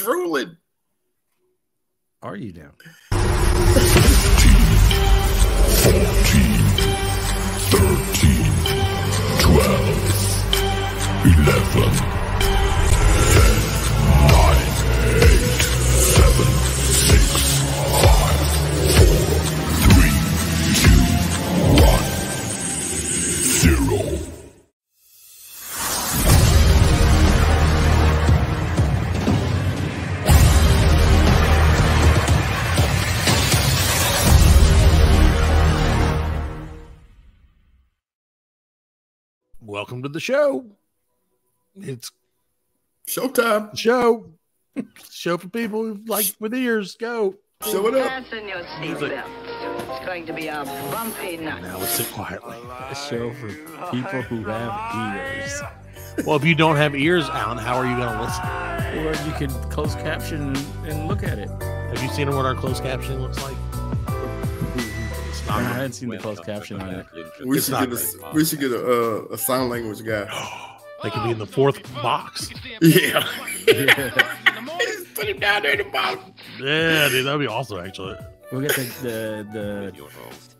drooling. Are you now? 14, 13, 12, 11, 10, 9, 8, 7, 6, 5, 4, 3, 2, 1, 0. Welcome to the show. It's showtime. Show for people who like with ears. Go. Show it up. Fasten your seatbelt. It's going to be a bumpy night. Now let's sit quietly. A show for people who have ears. Well, if you don't have ears, Alan, how are you going to listen? Or you can close caption and look at it. Have you seen what our closed captioning looks like? I hadn't seen the closed caption on it. We should get a sign language guy. They could be in the fourth box. Yeah. Just put him down there in the box. Yeah, dude, that'd be awesome. Actually, We'll get the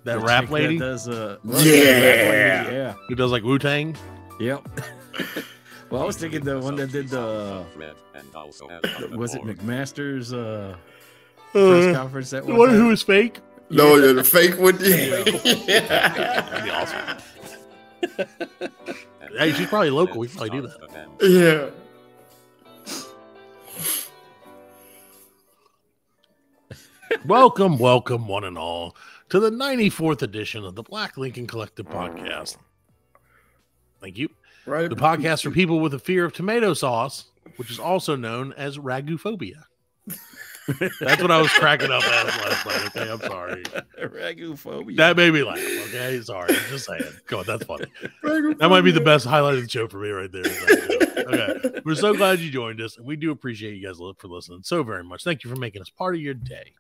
rap lady. That does Yeah. Who does like Wu-Tang? Yep. Well, I was thinking the one that did the was it McMaster's press conference that The one who was fake. No, yeah, the fake one. That'd be awesome. Hey, she's probably local. We can probably do that. Yeah. Welcome, one and all, to the 94th edition of the Black Lincoln Collective Podcast. Thank you. Right. The podcast for people with a fear of tomato sauce, which is also known as raguphobia. That's what I was cracking up at last night. Okay, I'm sorry. Raguphobia. That made me laugh. Okay, sorry. I'm just saying. Go on, that's funny. That might be the best highlight of the show for me right there. Okay, we're so glad you joined us, and we do appreciate you guys for listening so very much. Thank you for making us part of your day.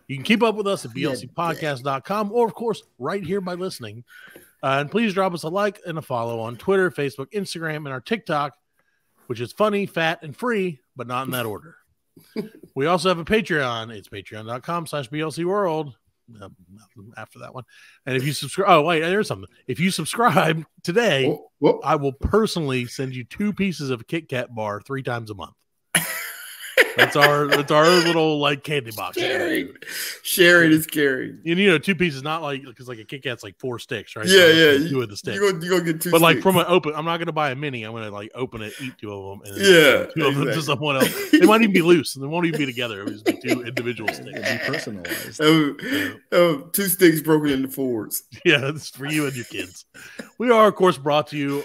You can keep up with us at blcpodcast.com or, of course, right here by listening. And please drop us a like and a follow on Twitter, Facebook, Instagram, and our TikTok, which is funny, fat, and free, but not in that order. We also have a Patreon. It's patreon.com/blcworld. After that one. And if you subscribe, oh, wait, there's something. If you subscribe today, I will personally send you 2 pieces of a Kit Kat bar 3 times a month. That's our little like candy box. Sharing is caring. And 2 pieces, not like because like a Kit Kat's like 4 sticks, right? Yeah, so yeah. 2 of the sticks. You're gonna get 2. But like sticks. from an open, I'm not gonna buy a mini. I'm gonna like open it, eat 2 of them, and then 2 of them to someone else. They might even be loose, and they won't even be together. It would just be 2 individual sticks. Be personalized. 2 sticks broken into 4s. Yeah, it's for you and your kids. We are, of course, brought to you.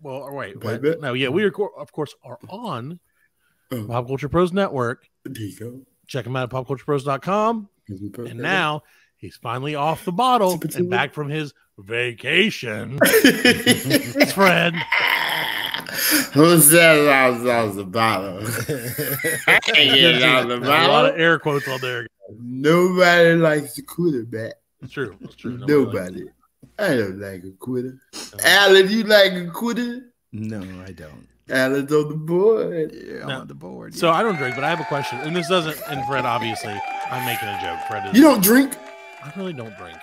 Wait. No, yeah, we are, of course, are on Pop Culture Pros Network. There you go. Check him out at popculturepros.com. And now he's finally off the bottle and back from his vacation. It's Fred. Who said I was on the bottle? I can't get out of the bottle. A lot of air quotes on there. Nobody likes a quarterback. It's true. It's true. Nobody. I don't like a quitter. Alan, you like a quitter? No, I don't. Alan's on the board. Yeah, I'm on the board. Yeah. So I don't drink, but I have a question. And this doesn't, and Fred, obviously, I'm making a joke. Fred is, you don't drink? I really don't drink.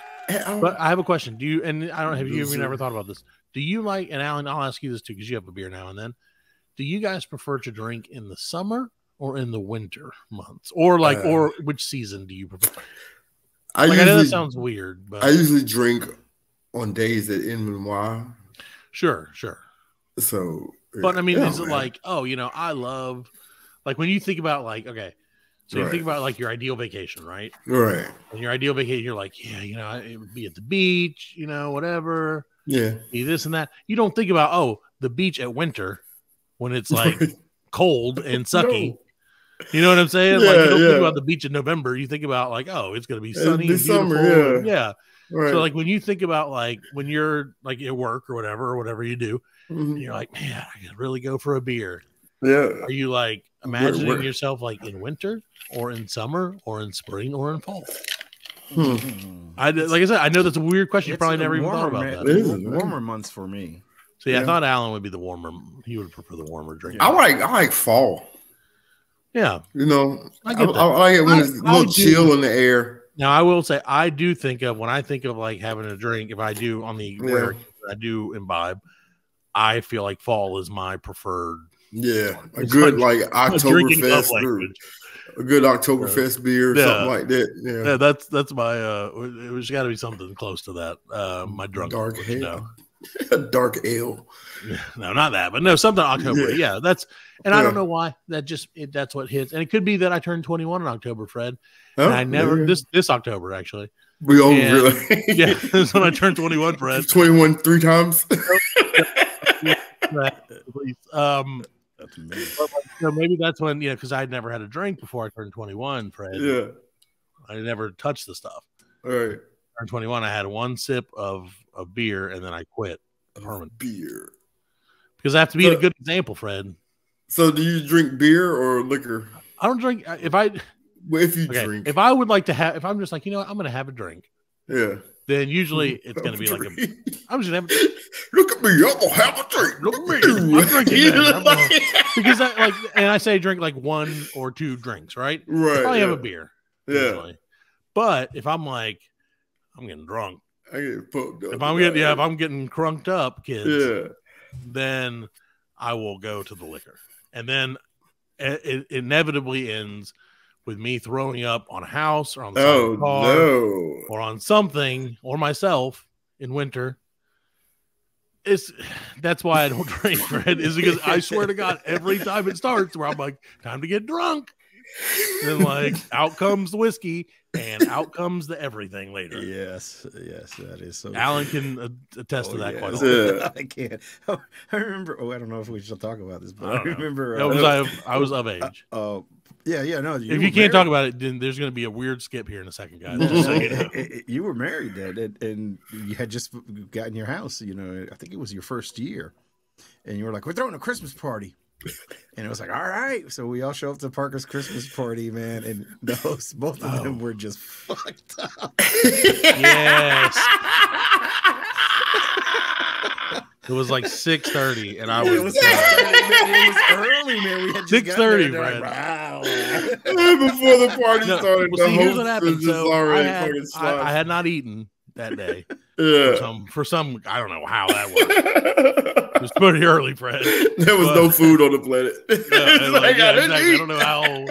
But I have a question. Do you, and I don't have you ever never thought about this. Do you like, and Alan, I'll ask you this too, because you have a beer now and then. Do you guys prefer to drink in the summer or in the winter months? Or like, or which season do you prefer? I know that sounds weird, but I usually drink on days that end with Y. Sure. So, but I mean, is it like, I love, like when you think about like, okay, so you think about like your ideal vacation, right? Right. And your ideal vacation, you're like, yeah, it would be at the beach, whatever. Yeah. Be this and that. You don't think about, the beach at winter when it's like cold and sucky. No. You know what I'm saying? Yeah, like you don't think about the beach in November. You think about like, it's going to be sunny and summer. Yeah. Right. So like when you think about like when you're like at work or whatever you do, and you're like, man, I could really go for a beer. Yeah. Are you like imagining yourself like in winter or in summer or in spring or in fall? Like I said, I know that's a weird question. You probably never even thought about that. Warmer months for me. So I thought Alan would be the warmer. He would prefer the warmer drink. I like fall. Yeah. You know, I get that. I like it when it's a little chill in the air. Now, I will say, I do think of when I think of like having a drink, if I do on the rare, I do imbibe, I feel like fall is my preferred. Yeah. A good like Oktoberfest or a good Oktoberfest beer or something like that. Yeah, that's my it was got to be something close to that. My drunk dark ale. Dark ale. No, not that, but no, something October. Yeah, that's and I don't know why. That's what hits. And it could be that I turned 21 in October, Fred. And I never this October actually. We all really yeah, that's when I turned 21, Fred. 21 3 times. That's amazing. So maybe that's when, because I'd never had a drink before I turned 21, Fred. Yeah. I never touched the stuff. All right. I turned 21, I had one sip of beer, and then I quit. Beer. Because I have to be a good example, Fred. So do you drink beer or liquor? I don't drink. Drink. If I would like to have, if I'm just like, I'm going to have a drink. Yeah. Then usually it's going to be like I'm just going to have look at me, I'm going to have a drink. Look at me. I'm drinking because I say drink like 1 or 2 drinks, right? Right. I probably have a beer. Yeah. Usually. But if I'm like, I'm getting drunk. I get poked up. If I'm getting crunked up, kids, yeah, then I will go to the liquor. And then it inevitably ends with me throwing up on a house or on the side of a car or on something or myself in winter. That's why I don't drink, Fred, is because I swear to God, every time it starts where I'm like, time to get drunk. Then like out comes the whiskey and out comes the everything later. Yes, that is so. Alan can attest to that quite a lot. I can't. I remember. I don't know if we should talk about this, but I remember. I was of age. Yeah. No, if you can't talk about it, then there's going to be a weird skip here in a second, guys. Just so you know. You were married then, and you had just gotten your house. I think it was your first year, and you were like, "We're throwing a Christmas party." And it was like, all right. So we all show up to Parker's Christmas party, man. And both of them were just fucked up. Yes. It was like 6:30, and I was. It was 6:30, man. It was early, man. We had 6:30, Fred. Like, wow. Before the party started, here's what happened. So I had not eaten that day. Yeah. For some, I don't know how that worked. It was pretty early, Fred. There was no food on the planet. I don't know how.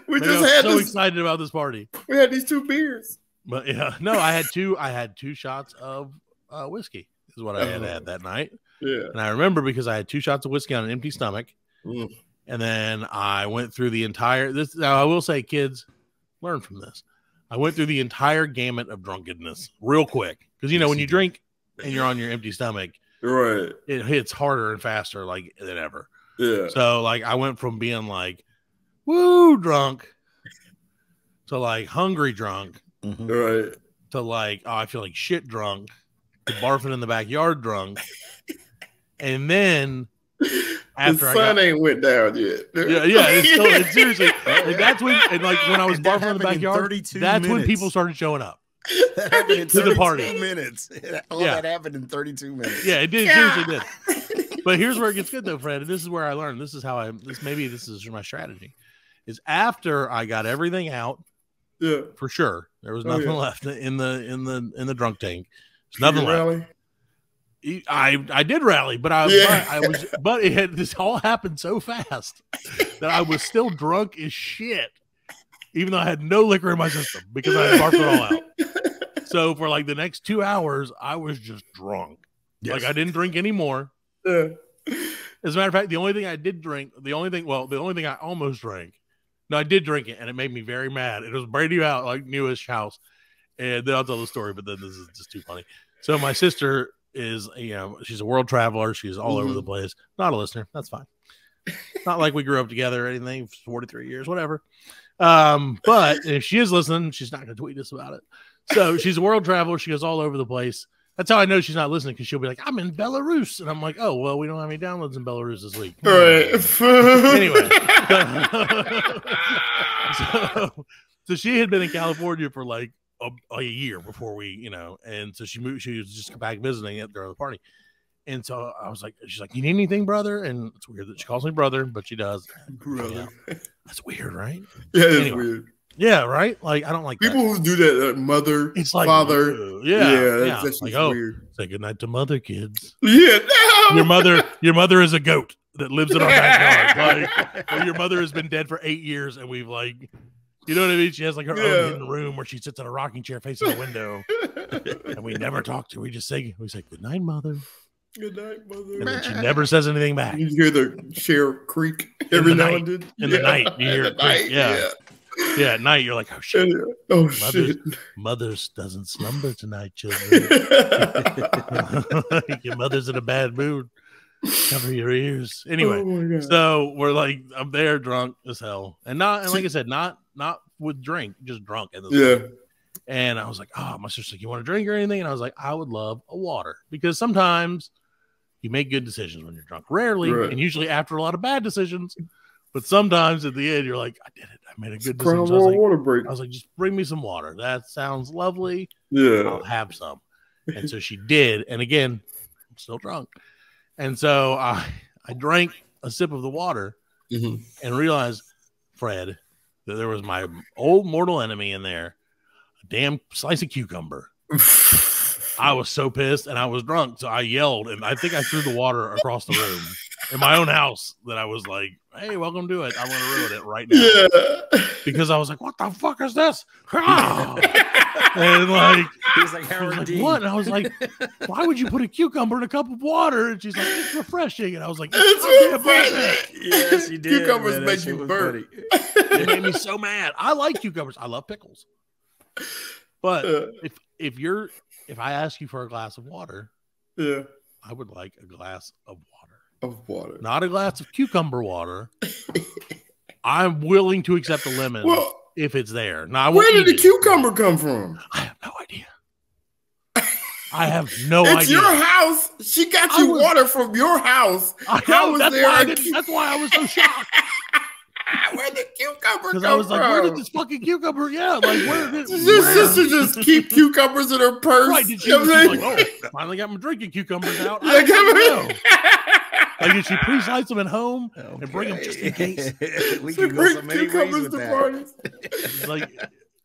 We just had so excited about this party. We had these 2 beers. But I had 2 shots of whiskey. Is what I had that night. Yeah. And I remember because I had 2 shots of whiskey on an empty stomach. And then I went through the entire now I will say, kids, learn from this. I went through the entire gamut of drunkenness real quick. Because when you drink and you're on your empty stomach, right, it hits harder and faster than ever. Yeah. So I went from being like woo drunk to like hungry drunk. Right. To I feel like shit drunk. To barfing in the backyard drunk. And then after the sun ain't went down yet. It's seriously that's when when I was barfing in the backyard, that's when people started showing up. That happened in 32 minutes. That happened in 32 minutes. Yeah, it did. Seriously did. But here's where it gets good though, Fred. And this is where I learned. This is how maybe this is my strategy. Is after I got everything out, for sure. There was nothing left in the drunk tank. There's nothing left. I did rally, but this all happened so fast that I was still drunk as shit, even though I had no liquor in my system because I had barfed it all out. So for the next 2 hours, I was just drunk. Yes. I didn't drink anymore. Yeah. As a matter of fact, the only thing I almost drank. No, I did drink it, and it made me very mad. It was Brady out, newish house. And then I'll tell the story, but then this is just too funny. So my sister is, she's a world traveler. She's all over the place. Not a listener. That's fine. Not like we grew up together or anything. 43 years, whatever. But if she is listening, she's not going to tweet us about it. So she's a world traveler. She goes all over the place. That's how I know she's not listening, because she'll be like, I'm in Belarus. And I'm like, oh, well, we don't have any downloads in Belarus this week. Right. Anyway. So she had been in California for a year before we, and so she moved. She was just back visiting it during the party. And so I was like, she's like, you need anything, brother? And it's weird that she calls me brother, but she does. Brother. Yeah. That's weird, right? Yeah, it's weird. Yeah, right. Like I don't like people who do that. Mother, it's like father. Yeah. That's like weird. Say goodnight to mother, kids. Yeah, no. Your mother is a goat that lives in our backyard. Like, or your mother has been dead for 8 years, and we've like, you know what I mean? She has like her own hidden room where she sits in a rocking chair facing a window, and we never talk to her. We say good night, mother. Good night, mother. And then she never says anything back. You hear the chair creak every now and then. In the night, you hear it creak. Yeah, at night you're like, oh shit. Shit. Mother's doesn't slumber tonight, children. Your mother's in a bad mood. Cover your ears. Anyway, so we're like, I'm there drunk as hell. And like I said, not with drink, just drunk. And I was like, oh, my sister's like, you want a drink or anything? And I was like, I would love a water. Because sometimes you make good decisions when you're drunk. Rarely, and usually after a lot of bad decisions. But sometimes at the end, you're like, I did it. I made a good decision. I was like, just bring me some water. That sounds lovely. Yeah. I'll have some. And so she did. And again, I'm still drunk. And so I drank a sip of the water and realized, Fred, that there was my old mortal enemy in there, a damn slice of cucumber. I was so pissed and I was drunk. So I yelled and I think I threw the water across the room in my own house that I was like, hey, welcome to it. I'm going to ruin it right now. Yeah. Because I was like, what the fuck is this? And like, he was like, what? And I was like, why would you put a cucumber in a cup of water? And she's like, it's refreshing. And I was like, it's refreshing. Yes, you did. Cucumbers make you burn. It made me so mad. I like cucumbers. I love pickles. But if I ask you for a glass of water, I would like a glass of water. Not a glass of cucumber water. I'm willing to accept the lemon if it's there. Now, where did the cucumber come from? I have no idea. It's your house. She got you water from your house. That's why I was so shocked. Where did the cucumber come from? Because I was like, where did this fucking cucumber? Yeah, like where did your sister just keep cucumbers in her purse? Right? Did she? Like, finally got my drinking cucumbers out. I don't know. Like, did she pre-slice them at home and bring them just in case? We can go so many ways with that.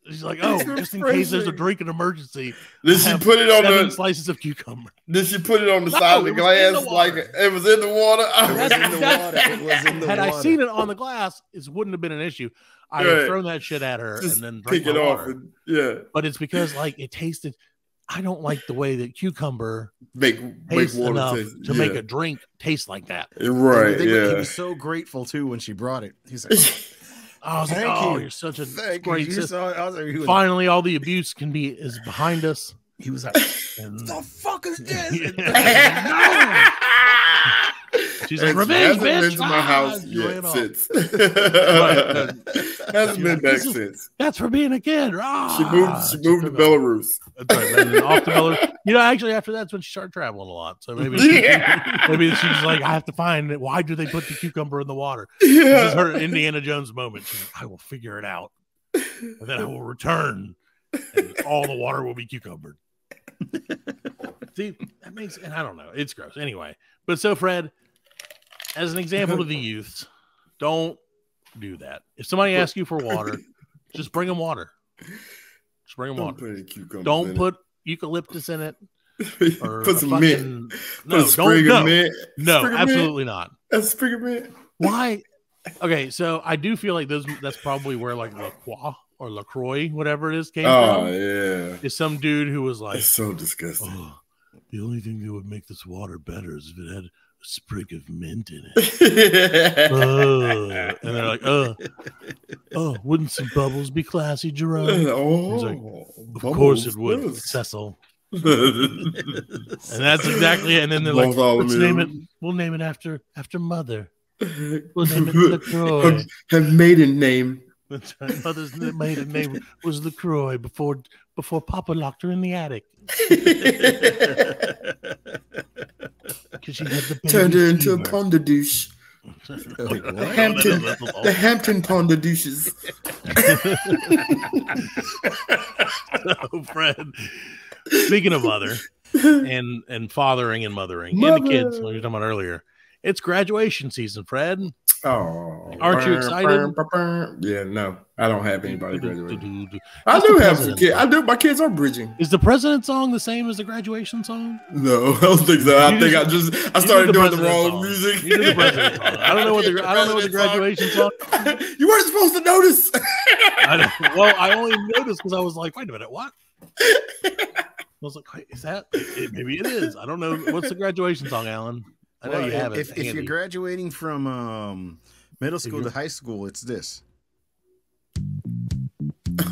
She's like, oh, just in case there's a drinking emergency. Did she put it on 7 slices of cucumber? Did she put it on the side of the glass like it was in the water? It was in the water. Had I seen it on the glass, it wouldn't have been an issue. I would have thrown that shit at her and then drink it off. But it's because like it tasted. I don't like the way that cucumber make water taste to make a drink taste like that. Right? He was so grateful too when she brought it. He's like, I was like, oh, you're such a great sister. Finally, all the abuse is behind us. He was like, the fuck is this? She's like, revenge, bitch. Been to my house since. Hasn't been back since. That's for being a kid. She moved to Belarus. That's right. Then off to Belarus. Actually, after that's when she started traveling a lot. So maybe she's like, I have to find it. Why do they put the cucumber in the water? This is her Indiana Jones moment. She's like, I will figure it out, and then I will return, and all the water will be cucumbered. See, that makes, and I don't know. It's gross. Anyway, but so Fred, as an example to the youths, don't do that. If somebody asks you for water, just bring them water. Just bring them water. Don't put eucalyptus in it. Or put some mint. No, don't. Mint. No, absolutely not. A sprig of mint. Why? Okay, so I do feel like that's probably where like La Croix or LaCroix, whatever it is, came from. Oh, yeah. Is some dude who was like, it's so disgusting. Oh, the only thing that would make this water better is if it had a sprig of mint in it. And they're like, wouldn't some bubbles be classy, Jerome? He's like, of course it would, Cecil. And that's exactly it. And then they're like, we'll name it after mother. We'll name it LaCroix. Her maiden name. That's right. Mother's maiden name was LaCroix before Papa locked her in the attic. Because she had the baby turned her into a Pondadouche. The Hampton Pondadouches. So, Fred, speaking of mother, and fathering and mothering and the kids, like you were talking about earlier. It's graduation season, Fred. Oh, aren't you excited? Yeah, no, I don't have anybody graduating. I That's do the have some president kids. song. I do. My kids are bridging. Is the president song the same as the graduation song? No, I don't think so. I started doing the wrong song. music. You did the president song. I don't know what the graduation song. You weren't supposed to notice. Well, I only noticed because I was like, wait a minute, what? I was like, wait, is that? Maybe it is. I don't know. What's the graduation song, Alan? I know you have it. If you're graduating from middle school to high school, it's this.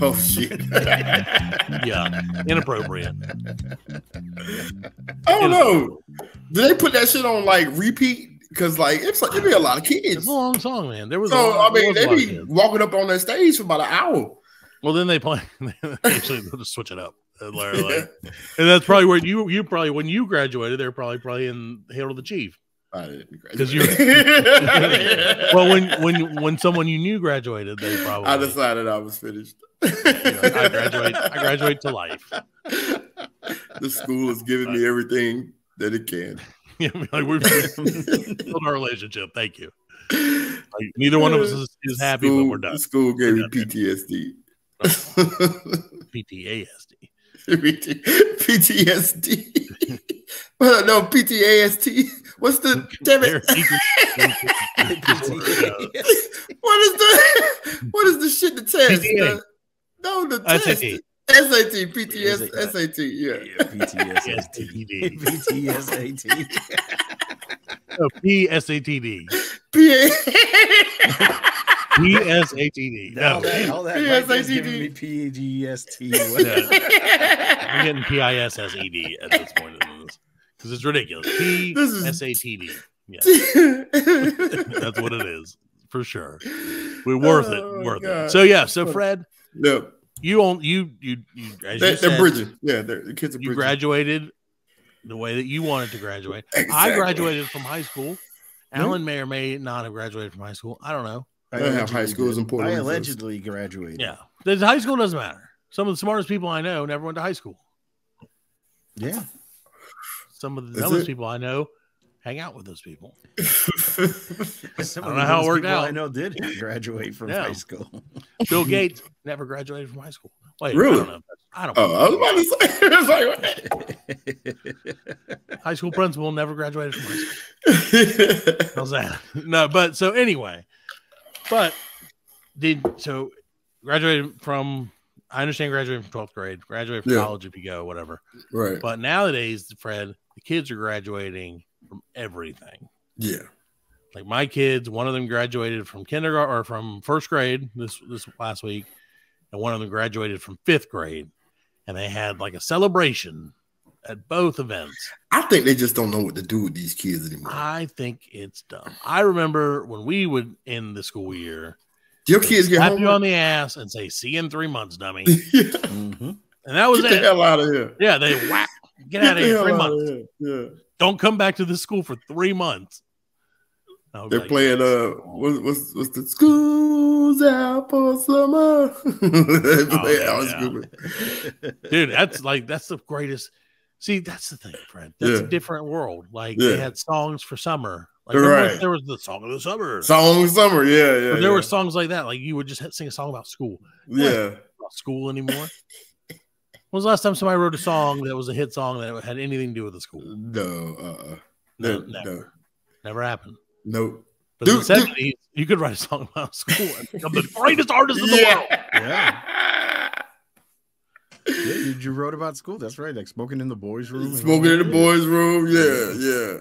Oh shit! Yeah, inappropriate. I don't know. Do they put that shit on like repeat? Because like it'd be a lot of kids. It's a long song, man. There was. They be walking up on that stage for about an hour. Well, then they play. Actually, they'll just switch it up. And that's probably where you probably when you graduated, they're probably in Hail to the Chief. I didn't because you're well when someone you knew graduated, they probably. I decided I was finished. I graduate to life. The school is giving me everything that it can. Yeah, like we've built our relationship. Thank you. Like, neither one of us is happy, but we're done. The school gave me PTSD. PTASD. PTSD. Well, no, PTAST. What's the damn it? What is the shit to test? The test. SAT, PTS, SAT, yeah. PTSD. PTSAT. No, PSATD. PSATD. No. All that is giving me PGST. I'm getting PISSED at this point because it's ridiculous. PSATD. Yeah. That's what it is for sure. We're worth it. So yeah. So Fred. No. They're bridging. Yeah, the kids are bridging. You graduated the way that you wanted to graduate. Exactly. I graduated from high school. Alan may or may not have graduated from high school. I don't know. I have high school in Puerto Rico. I allegedly graduated. Yeah. The high school doesn't matter. Some of the smartest people I know never went to high school. Yeah. Some of the dumbest people I know hang out with those people. I don't know how it worked out. I know did graduate from high school. Bill Gates never graduated from high school. Wait, really? I don't know. I was about to say. High school principal never graduated from high school. How's that? No, but so anyway, graduated from. I understand graduating from 12th grade, graduate from college if you go, whatever. Right. But nowadays, Fred, the kids are graduating from everything. Yeah. Like my kids, one of them graduated from kindergarten or from first grade this last week, and one of them graduated from 5th grade, and they had like a celebration at both events. I think they just don't know what to do with these kids anymore. I think it's dumb. I remember when we would end the school year. Your kids get slap you on the ass and say, "See you in 3 months, dummy." Yeah. Mm-hmm. And that was Get the hell out of here. Yeah, they whack. Get out of here. 3 months. Yeah. Don't come back to this school for 3 months. They're playing what's the school's out for summer? Dude, that's the greatest. See, that's the thing, Fred. That's a different world. Like they had songs for summer. Like there was the song of the summer. Song of summer, yeah. There were songs like that. Like you would just sing a song about school. Yeah. About school anymore. When was the last time somebody wrote a song that was a hit song that had anything to do with the school? No, never. Never happened. Nope. But in the 70s, you could write a song about school and become the greatest artist in the world. Yeah. You wrote about school. That's right. Like smoking in the boys' room. Smoking in the boys' room. Yeah.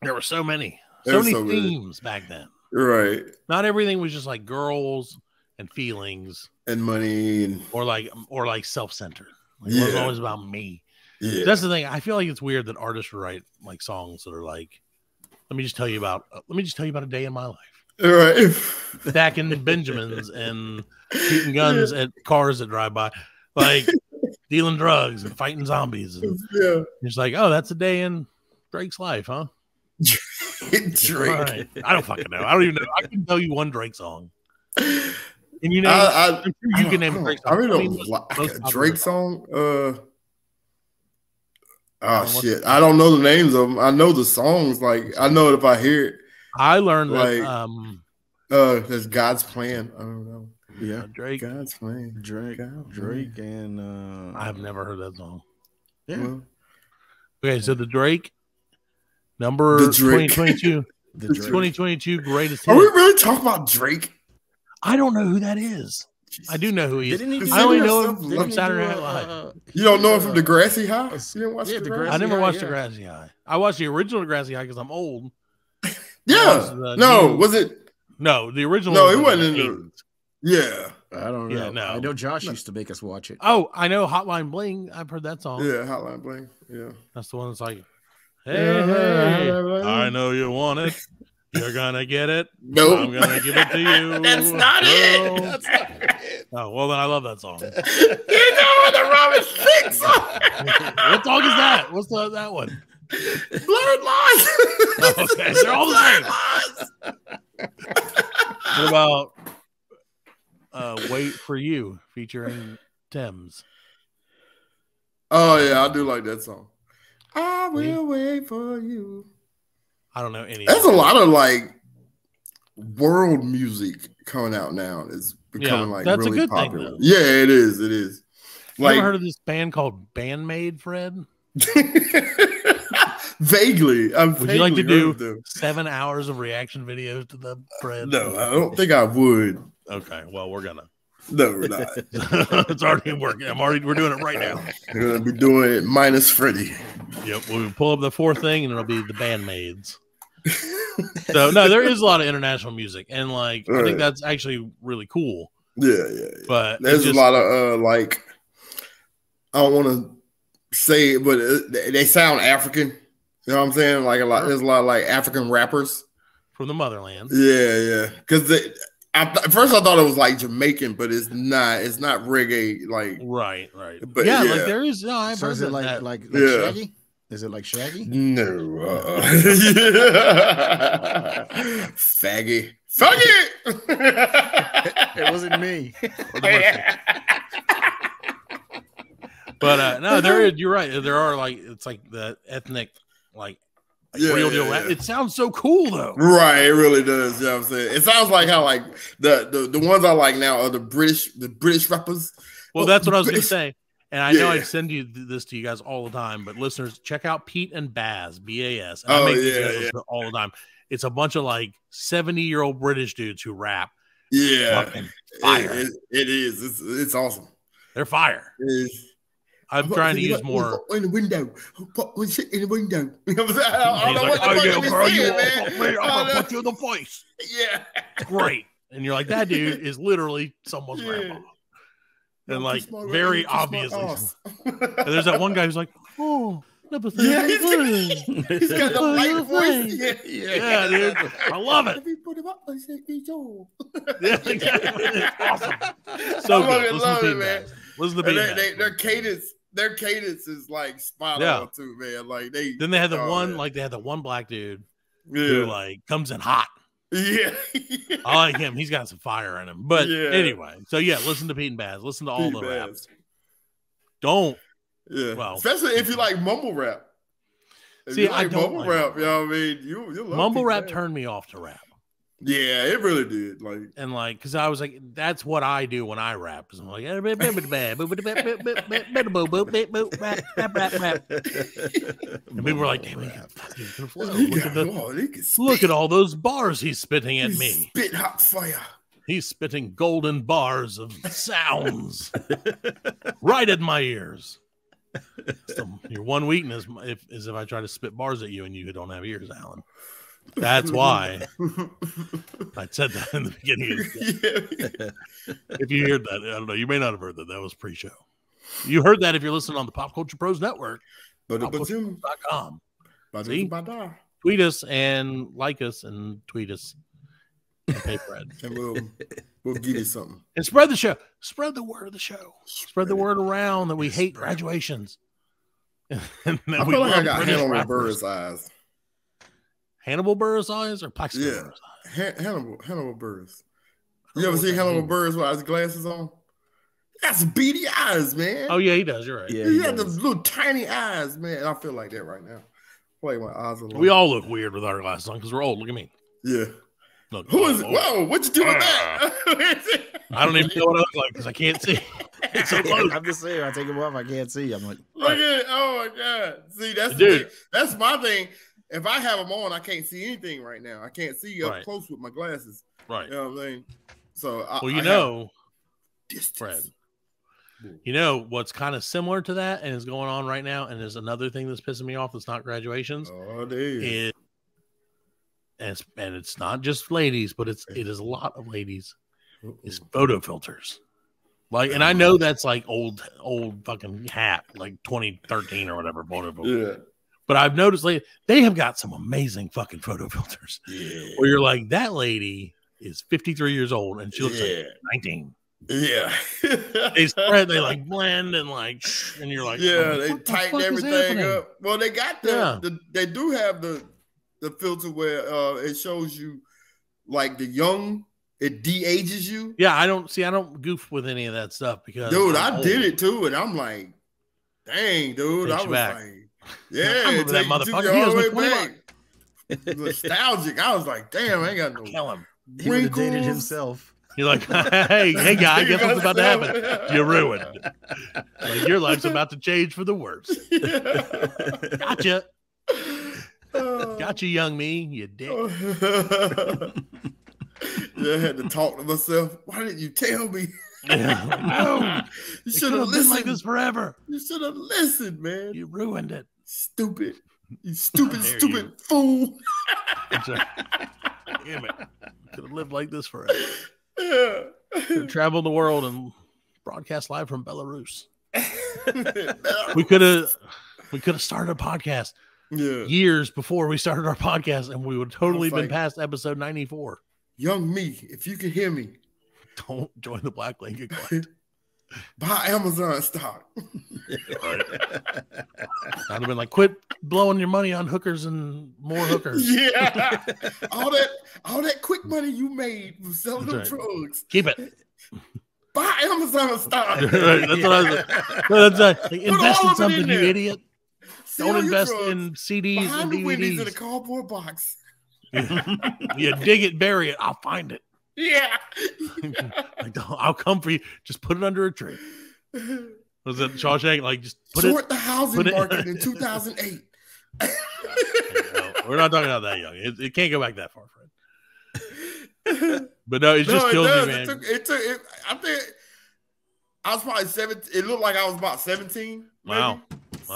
There were so many. So many themes back then. Right. Not everything was just like girls and feelings and money or like self-centered. Like, it was always about me. Yeah. That's the thing. I feel like it's weird that artists write like songs that are like, let me just tell you about a day in my life. All right. Stacking Benjamins and shooting guns at cars that drive by, like dealing drugs and fighting zombies. And it's like, oh, that's a day in Drake's life, huh? Drake. Right. I don't fucking know. I don't even know. I can tell you one Drake song. And you name I'm sure you can name a Drake song. I really don't a Drake song. Oh shit! I don't know the names of them. I know the songs. Like I know it if I hear it. I learned Like, that that's God's plan. I don't know. Yeah, Drake. God's plan. Drake, and I've never heard that song. Yeah. Well, Okay, so the Drake number The Drake. 2022, the Drake. 2022 greatest Are we hit. really talking about Drake? I don't know who that is. I do know who he is. Didn't he do I only that know stuff? him Didn't from he Saturday Night Live. You don't know him from Degrassi High? You didn't watch Yeah, Degrassi? I never Degrassi, watched yeah. Degrassi High. I watched the original Degrassi High because I'm old. Yeah. the No, new- was it? No, the original. No, was it in wasn't the in the. 80s. Yeah. I don't know. Yeah, no. I know Josh used to make us watch it. Oh, I know Hotline Bling. I've heard that song. Yeah, Hotline Bling. Yeah. That's the one that's like, Yeah, hey, hey, Hotline Bling. I know you want it. You're gonna get it. Nope. I'm gonna give it to you. That's not girl. it. That's not it. Oh, well, then I love that song. You know the Robin Thicke song. What song is that? What's that one? Blurred Lines. Oh, okay, they're all the same. What about Wait for You featuring Thames? Oh yeah, I do like that song. I will wait for you. I don't know any. There's a lot of like world music coming out now. It's becoming like that's a really good thing, popular. though. Yeah, it is. It is. You ever heard of this band called Bandmade, Fred? Vaguely. Would you like to do 7 hours of reaction videos to them, Fred? No, I don't think I would. Okay, well, we're gonna. No, we're not. It's already working. We're doing it right now. We're gonna be doing it minus Freddie. Yep, we'll pull up the fourth thing and it'll be the Bandmaids. So no, there is a lot of international music, and like I think that's actually really cool. Yeah. But there's a lot of like I don't want to say it, but they sound African. You know what I'm saying? Like a lot. There's a lot of like African rappers from the motherland. Yeah. Because at first I thought it was like Jamaican, but it's not. It's not reggae. Like right. But yeah, like there is. No, I've So heard is it that. like Shaggy? Is it like Shaggy? No. Faggy. It wasn't me. But no, there is. You're right. There are like it's like the ethnic like real deal. Yeah. It sounds so cool though. Right, it really does. You know what I'm saying? It sounds like how like the ones I like now are the British rappers. Well, that's what I was going to say. And I know Yeah. I send this to you guys all the time, but listeners, check out Pete and Baz, B-A-S. And Oh, I make these yeah, videos yeah. all the time. It's a bunch of like 70-year-old British dudes who rap. Yeah, Fucking fire. it is. It's awesome. They're fire. It is. I'm trying to use more. in the window. Put shit in the window. You know what I'm saying? I He's don't know like, what the oh, fuck yeah, he's girl, you saying, want man. to fuck me? I'm going to put you in the face. Yeah. It's great. And you're like, that dude is literally someone's grandpa. And like very obviously. And there's that one guy who's like, oh, number three. Yeah, he's got the light voice. Yeah, dude. I love it. Yeah, it's awesome. So I love good. it, Listen love to it, Pete man. Baz. Listen to And Pete Baz. their cadence is like spot Yeah. on too, man. Like Then they had the one, man. like they had the one black dude who Yeah. like comes in hot. Yeah. I like him. He's got some fire in him. But Yeah. anyway, so yeah, listen to Pete and Baz. Listen to all Pete the Baz. raps. Don't. Yeah. Well, especially if you like mumble rap. If See, you I like don't mumble like rap, you know what I mean? You love mumble Pete rap Baz. turned me off to rap. Yeah, it really did. Like And like, because I was like, that's what I do when I rap. Because I'm like, and people were like, damn, he's gonna flow. Look at all those bars he's spitting at me. Spit hot fire. He's spitting golden bars of sounds right at my ears. So your one weakness is if I try to spit bars at you and you don't have ears, Alan. That's why I said that in the beginning. If you heard that, I don't know. You may not have heard that. That was pre-show. You heard that if you're listening on the Pop Culture Pros Network. PopCulturePros.com. See? Tweet us and like us and tweet us. And pay Fred. And we'll give you something. And spread the show. Spread the word of the show. Spread the word around that we hate graduations. And that I we feel like I love got British Hannibal rappers. Buress eyes. Hannibal Buress eyes or Plaxico Yeah. Buress eyes? Hannibal Buress. I don't You ever know see what that Hannibal means. Buress with his glasses on? got some beady eyes, man. Oh yeah, he does. You're right. Yeah, He got the little tiny eyes, man. I feel like that right now. Like my eyes are. We all look weird with our glasses on because we're old. Look at me. Yeah. Look, Who is it? Whoa, what you doing with that? I don't even know what I look like because I can't see. It's so close. I'm just saying, I take them off, I can't see. I'm like, Look at it. Oh my God. See, that's Dude. the thing. That's my thing. If I have them on, I can't see anything right now. I can't see up close with my glasses. Right. You know what I'm saying? So well, distance. Fred, you know what's kind of similar to that and is going on right now, and there's another thing that's pissing me off that's not graduations. Oh, dude. And it's not just ladies, but it is a lot of ladies. Is photo filters. Like, and I know that's like old fucking hat, like 2013 or whatever photo filter. Yeah. But I've noticed they have got some amazing fucking photo filters. Yeah. Where you're like, that lady is 53 years old and she looks like 19. Yeah. they like blend and you're like, yeah, they tighten everything up. Well, they got they do have the filter where it shows you like the young, it de-ages you. Yeah, I don't goof with any of that stuff because dude, I did it too, and I'm like, dang, dude, I was back. like, yeah, I remember that motherfucker. He was all the way back. Nostalgic. I was like, damn, I ain't got no kill him. He would have dated himself. You're like, hey, guy, guess what's about to happen? You're ruined. Like, your life's about to change for the worse. Gotcha. Gotcha, young me, you dick. Yeah, I had to talk to myself. Why didn't you tell me? No, you should have listened. Been like this forever. You should have listened, man. You ruined it. Stupid. You stupid fool. Damn it. Could have lived like this forever. Yeah. Could have traveled the world and broadcast live from Belarus. we could have started a podcast years before we started our podcast, and we would totally been past episode 94. Young me, if you can hear me, don't join the Black Blanket Club. Buy Amazon stock. Right. I'd have been like, quit blowing your money on hookers and more hookers. Yeah. all that quick money you made from selling them drugs. Keep it. Buy Amazon stock. Right. That's what I was like, invest in something, you idiot. Don't invest in CDs behind and the DVDs. Wendy's in a cardboard box. You dig it, bury it. I'll find it. Yeah. Like, I'll come for you. Just put it under a tree. Was it Shawshank? Like, just sort the housing market in 2008. No, we're not talking about that young. It can't go back that far, Fred. But no, it just kills me, man. I think I was probably 17. It looked like I was about 17. Maybe. Wow.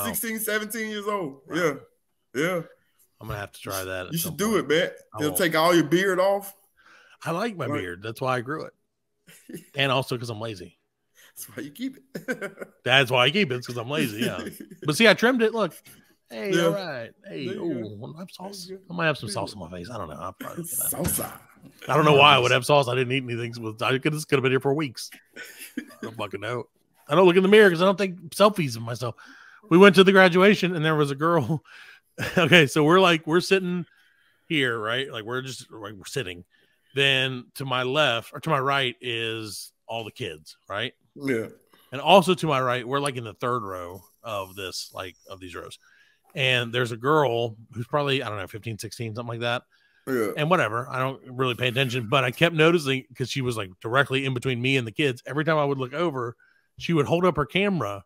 16, 17 years old. Wow. Yeah. I'm gonna have to try that. You should do it, man. It'll take all your beard off. I like my beard. That's why I grew it. And also because I'm lazy. That's why you keep it. That's why I keep it. It's because I'm lazy. Yeah. But see, I trimmed it. Look. Hey, all right. Hey, I have sauce. I might have some sauce on my face. I don't know. I'll probably salsa. I don't know why I would have sauce. I didn't eat anything. This could have been here for weeks. I don't fucking know. I don't look in the mirror because I don't take selfies of myself. We went to the graduation and there was a girl. Okay, so we're sitting here, right? Like we're sitting. Then to my left or to my right is all the kids, right? Yeah. And also to my right, we're like in the third row of this, like of these rows. And there's a girl who's probably, I don't know, 15, 16, something like that. Yeah. And whatever. I don't really pay attention, but I kept noticing because she was like directly in between me and the kids. Every time I would look over, she would hold up her camera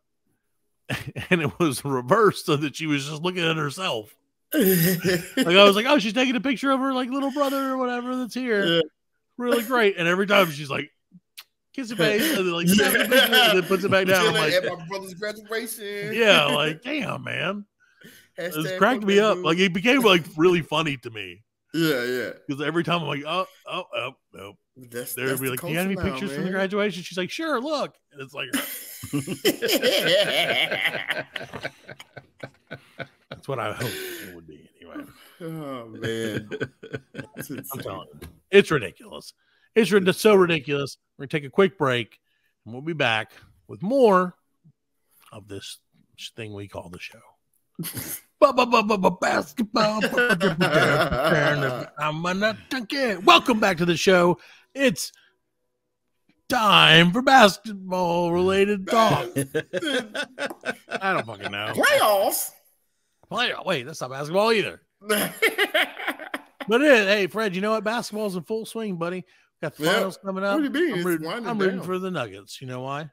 and it was reversed so that she was just looking at herself. Like I was like, oh, she's taking a picture of her like little brother or whatever that's here. Yeah. Really great. And every time she's like, kiss your face, and then like snap the picture, and then puts it back down. I'm like, at my brother's graduation. Yeah, like damn, man. It cracked me up. Like it became like really funny to me. Yeah. Because every time I'm like, oh, nope. There would be like, do you have any pictures from the graduation? She's like, sure, look. And it's like, that's what I hope it would be anyway. Oh man, I'm telling you, it's ridiculous. It's so ridiculous. We're gonna take a quick break, and we'll be back with more of this thing we call the show. Basketball. I'm gonna take it. Welcome back to the show. It's Time for basketball-related talk. I don't fucking know. Playoffs. Wait, that's not basketball either. But hey, Fred, you know what? Basketball's in full swing, buddy. Got the finals coming up. What do you mean? I'm rooting for the Nuggets. You know why?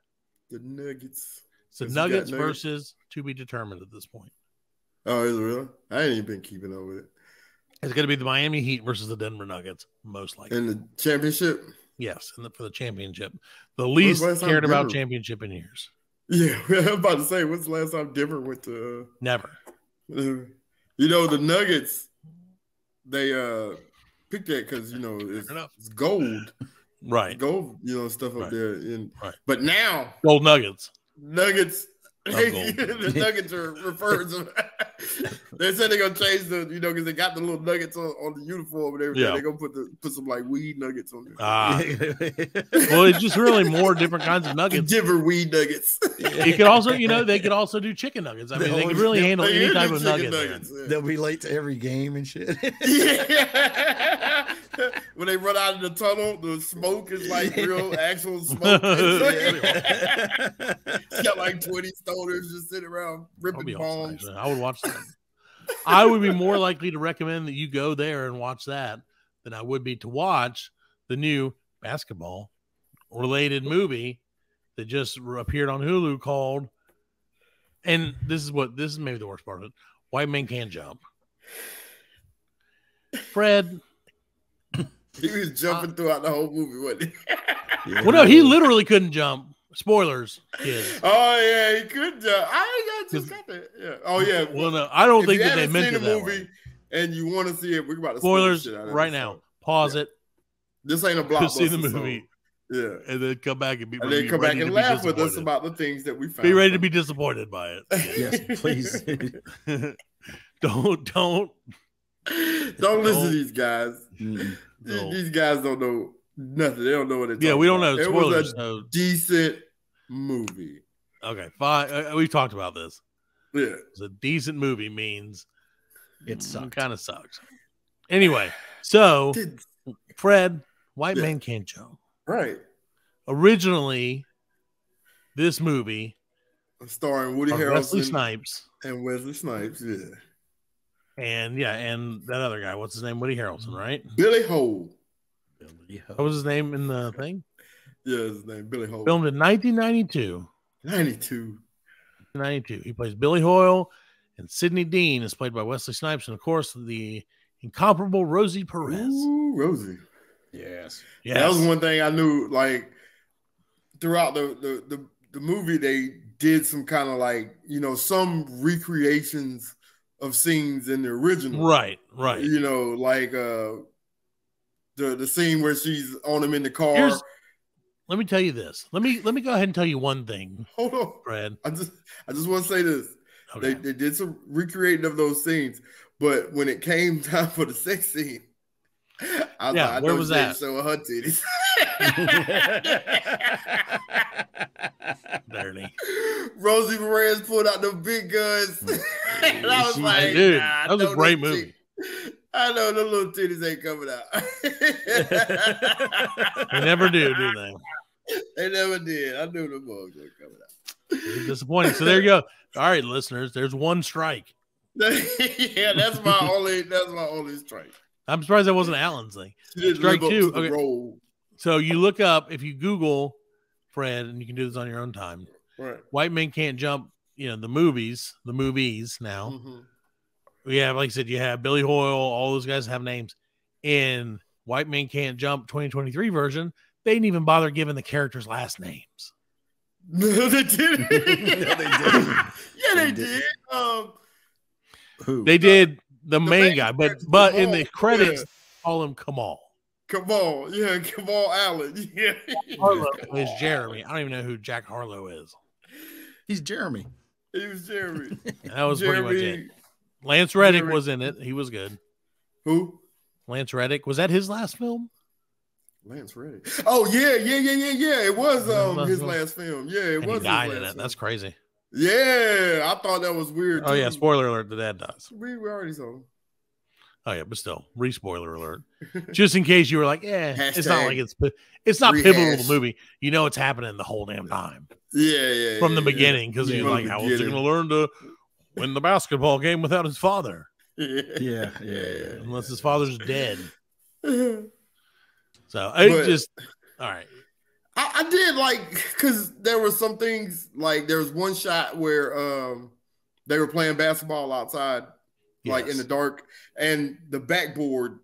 The Nuggets. It's the Nuggets versus to be determined at this point. Oh, is it really? I ain't even been keeping up with it. It's going to be the Miami Heat versus the Denver Nuggets, most likely. In the championship? Yes, for the championship. The least cared about championship in years. Yeah, I was about to say, when's the last time Denver went to... Never. You know, the Nuggets, they picked that because, you know, it's gold. Right. Gold, you know, stuff up there. Right. But now... Gold Nuggets. The Nuggets are referred to. They said they're gonna change because they got the little nuggets on the uniform and everything. They're gonna put some like weed nuggets on there. Well, it's just really more different kinds of nuggets. Different weed nuggets. You could also, they could also do chicken nuggets. I mean, they could really handle any type of nugget. They'll be late to every game and shit. Yeah. When they run out of the tunnel, the smoke is like real actual smoke. It's got like 20 stoners just sitting around ripping bombs. Awesome, I would watch that. I would be more likely to recommend that you go there and watch that than I would be to watch the new basketball related movie that just appeared on Hulu called, and this is maybe the worst part of it, White Men Can't Jump. Fred. He was jumping throughout the whole movie, wasn't he? Well, no, he literally couldn't jump. Spoilers, kids. Oh yeah, he could jump. I just got that. Yeah. Oh yeah. Well, no, I don't think that they meant the movie and you want to see it. We're about to spoilers right now. Pause it. This ain't a blockbuster. See the movie. Yeah, and then come back and laugh with us about the things that we found. Be ready to be disappointed by it. Yes, please. Don't listen to these guys. These guys don't know nothing. They don't know what it's. Yeah, we don't know. Spoilers. It was a decent movie. Okay, fine. We've talked about this. Yeah, it's a decent movie means it sucked. Kind of sucks. Anyway, so Fred, White Men Can't Jump. Right. Originally, this movie starring Woody Harrelson, Wesley Snipes, yeah. And that other guy, what's his name? Woody Harrelson, right? Billy Hope. What was his name in the thing? Yeah, his name Billy Hope. Filmed in 1992. 92. He plays Billy Hoyle, and Sidney Dean is played by Wesley Snipes, and of course the incomparable Rosie Perez. Ooh, Rosie. Yes. That was one thing I knew. Like throughout the movie, they did some kind of like some recreations of scenes in the original. Right. Like the scene where she's on him in the car. Let me tell you this. Let me go ahead and tell you one thing. Hold on, Fred. I just want to say this. Okay. They did some recreating of those scenes, but when it came time for the sex scene, I where was that? Showing her titties. Dirty. Rosie Perez pulled out the big guns. And I was like, dude, that was a great movie. I know the little titties ain't coming out. They never do they? They never did. I knew the bugs were coming out. It's disappointing. So there you go. All right, listeners, there's one strike. Yeah, that's my only strike. I'm surprised that wasn't Alan's thing. Strike two. Okay. So you look up, if you Google Fred, and you can do this on your own time. Right. White Men Can't Jump. The movies now. Mm-hmm. We have, like I said, you have Billy Hoyle. All those guys have names. In White Men Can't Jump 2023 version, they didn't even bother giving the characters' last names. No, they didn't. Yeah, they did. Who? They did the main guy, but in the credits, call him Kamal. Kamal Allen. Yeah. Harlow is Jeremy. I don't even know who Jack Harlow is. He's Jeremy. He was Jeremy. That was pretty much it. Lance Reddick was in it. He was good. Who? Lance Reddick. Was that his last film? Lance Reddick. Oh yeah. It was his last film. Yeah, it was. He died in it. That's crazy. Yeah, I thought that was weird. Oh yeah, spoiler alert: the dad dies. We already saw him. Oh yeah, but still, re-spoiler alert. Just in case you were like, it's not like it's not rehash. pivotal to the movie. You know it's happening the whole damn time. Yeah. From the beginning, because you're like, how is he going to learn to win the basketball game without his father? Yeah. Unless his father's dead. So it just all right. I did like, because there were some things, like there was one shot where they were playing basketball outside, like in the dark, and the backboard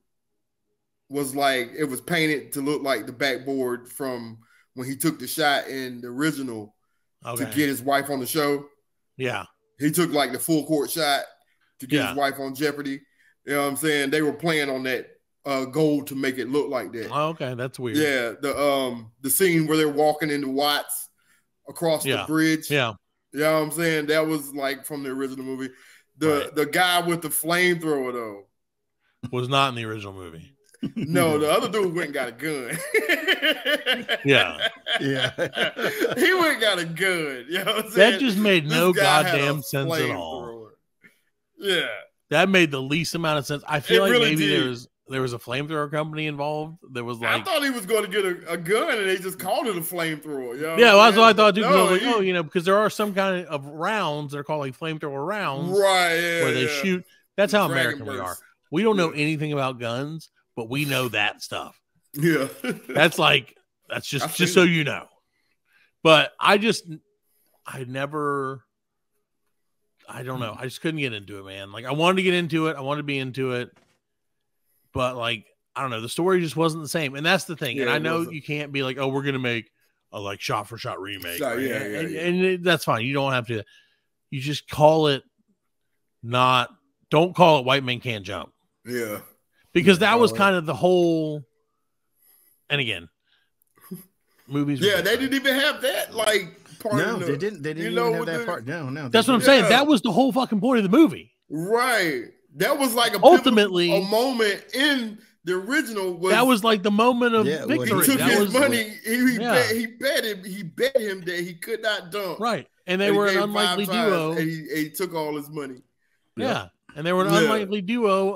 was like, it was painted to look like the backboard from when he took the shot in the original to get his wife on the show. Yeah. He took like the full court shot to get his wife on Jeopardy. You know what I'm saying? They were playing on that gold to make it look like that. Oh, okay, that's weird. Yeah, the scene where they're walking into Watts across the bridge. Yeah. You know what I'm saying? That was like from the original movie. The guy with the flamethrower though was not in the original movie. No, the other dude went and got a gun. Yeah. He went and got a gun. You know what I'm saying? That just made no goddamn sense at all. Yeah. That made the least amount of sense. I feel like really maybe there was a flamethrower company involved. There was like, I thought he was going to get a gun, and they just called it a flamethrower. You know well, that's what I thought too. Because there are some kind of rounds that are called like flamethrower rounds, right? Yeah, where they shoot. That's how American we are. We don't know anything about guns, but we know that stuff. Yeah, that's just so you know. But I don't know. I just couldn't get into it, man. Like I wanted to get into it. I wanted to be into it. But like, I don't know, the story just wasn't the same. And that's the thing. And I know you can't be like, oh, we're going to make a like shot for shot remake. And that's fine. You don't have to, you just call it don't call it White Men Can't Jump. Yeah. Because that was kind of the whole, and again, movies. Yeah, they didn't even have that like part. No, they didn't even have that part. No. That's what I'm saying. That was the whole fucking point of the movie. Right. That was like a moment in the original. That was like the moment of victory. He took his money. He bet him that he could not dunk. Right, and they were an unlikely duo. And he took all his money. Yeah, and they were an unlikely duo.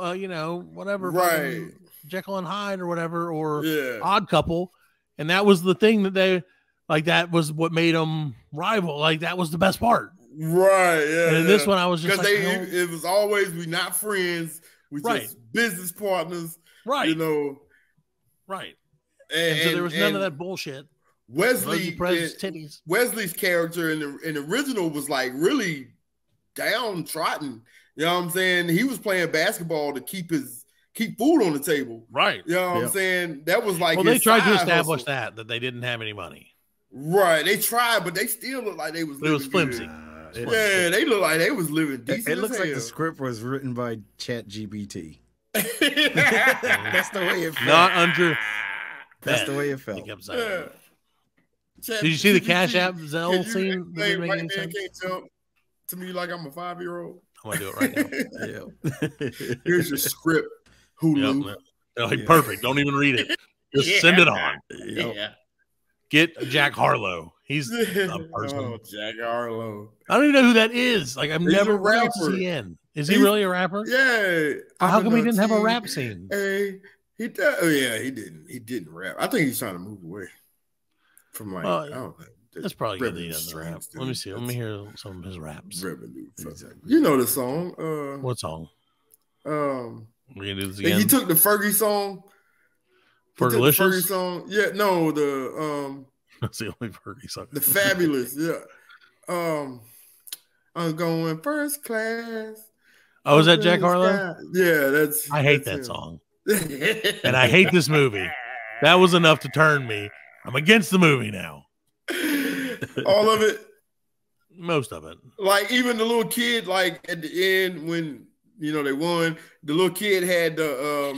Whatever. Right, Jekyll and Hyde or whatever, or Odd Couple, and that was the thing that they like. That was what made them rival. Like that was the best part. Right, yeah. And in this one, I was just like, it was always we not friends, we just business partners, right? Right. And so there was none of that bullshit. Wesley's character in the original was like really downtrodden. You know what I'm saying? He was playing basketball to keep food on the table. Right. You know what I'm saying? That was like they tried to establish that they didn't have any money. Right. They tried, but they still looked like they was living. It was flimsy. Good. Yeah, they look like they was living decent. It looks like the script was written by ChatGPT. That's the way it felt. Not untrue. That's the way it felt. Did you see the Cash App Zelle scene? White man can't jump to me like I'm a 5-year-old. I'm gonna do it right now. Here's your script, Hulu. Yep. Perfect. Don't even read it. Just send it on. Yeah. Get Jack Harlow. He's a person. Oh, Jack Harlow. I don't even know who that is. Like I've never rapped he in. Is he really a rapper? Yeah. How come he didn't have a rap scene? Hey, he does. Oh yeah, he didn't. He didn't rap. I think he's trying to move away from like. I don't know. That's probably good that he doesn't rap. Let me see. Let me hear some of his raps. Revenue. You know the song. What song? We're gonna do this again. He took the Fergie song. Fergalicious? Fergie song. Yeah, no, that's the only Fergie song. The Fabulous, yeah. I'm going first class. Oh, is that Jack Harlow? Yeah, I hate that song. And I hate this movie. That was enough to turn me. I'm against the movie now. All of it? Most of it. Like even the little kid, like at the end when they won, the little kid had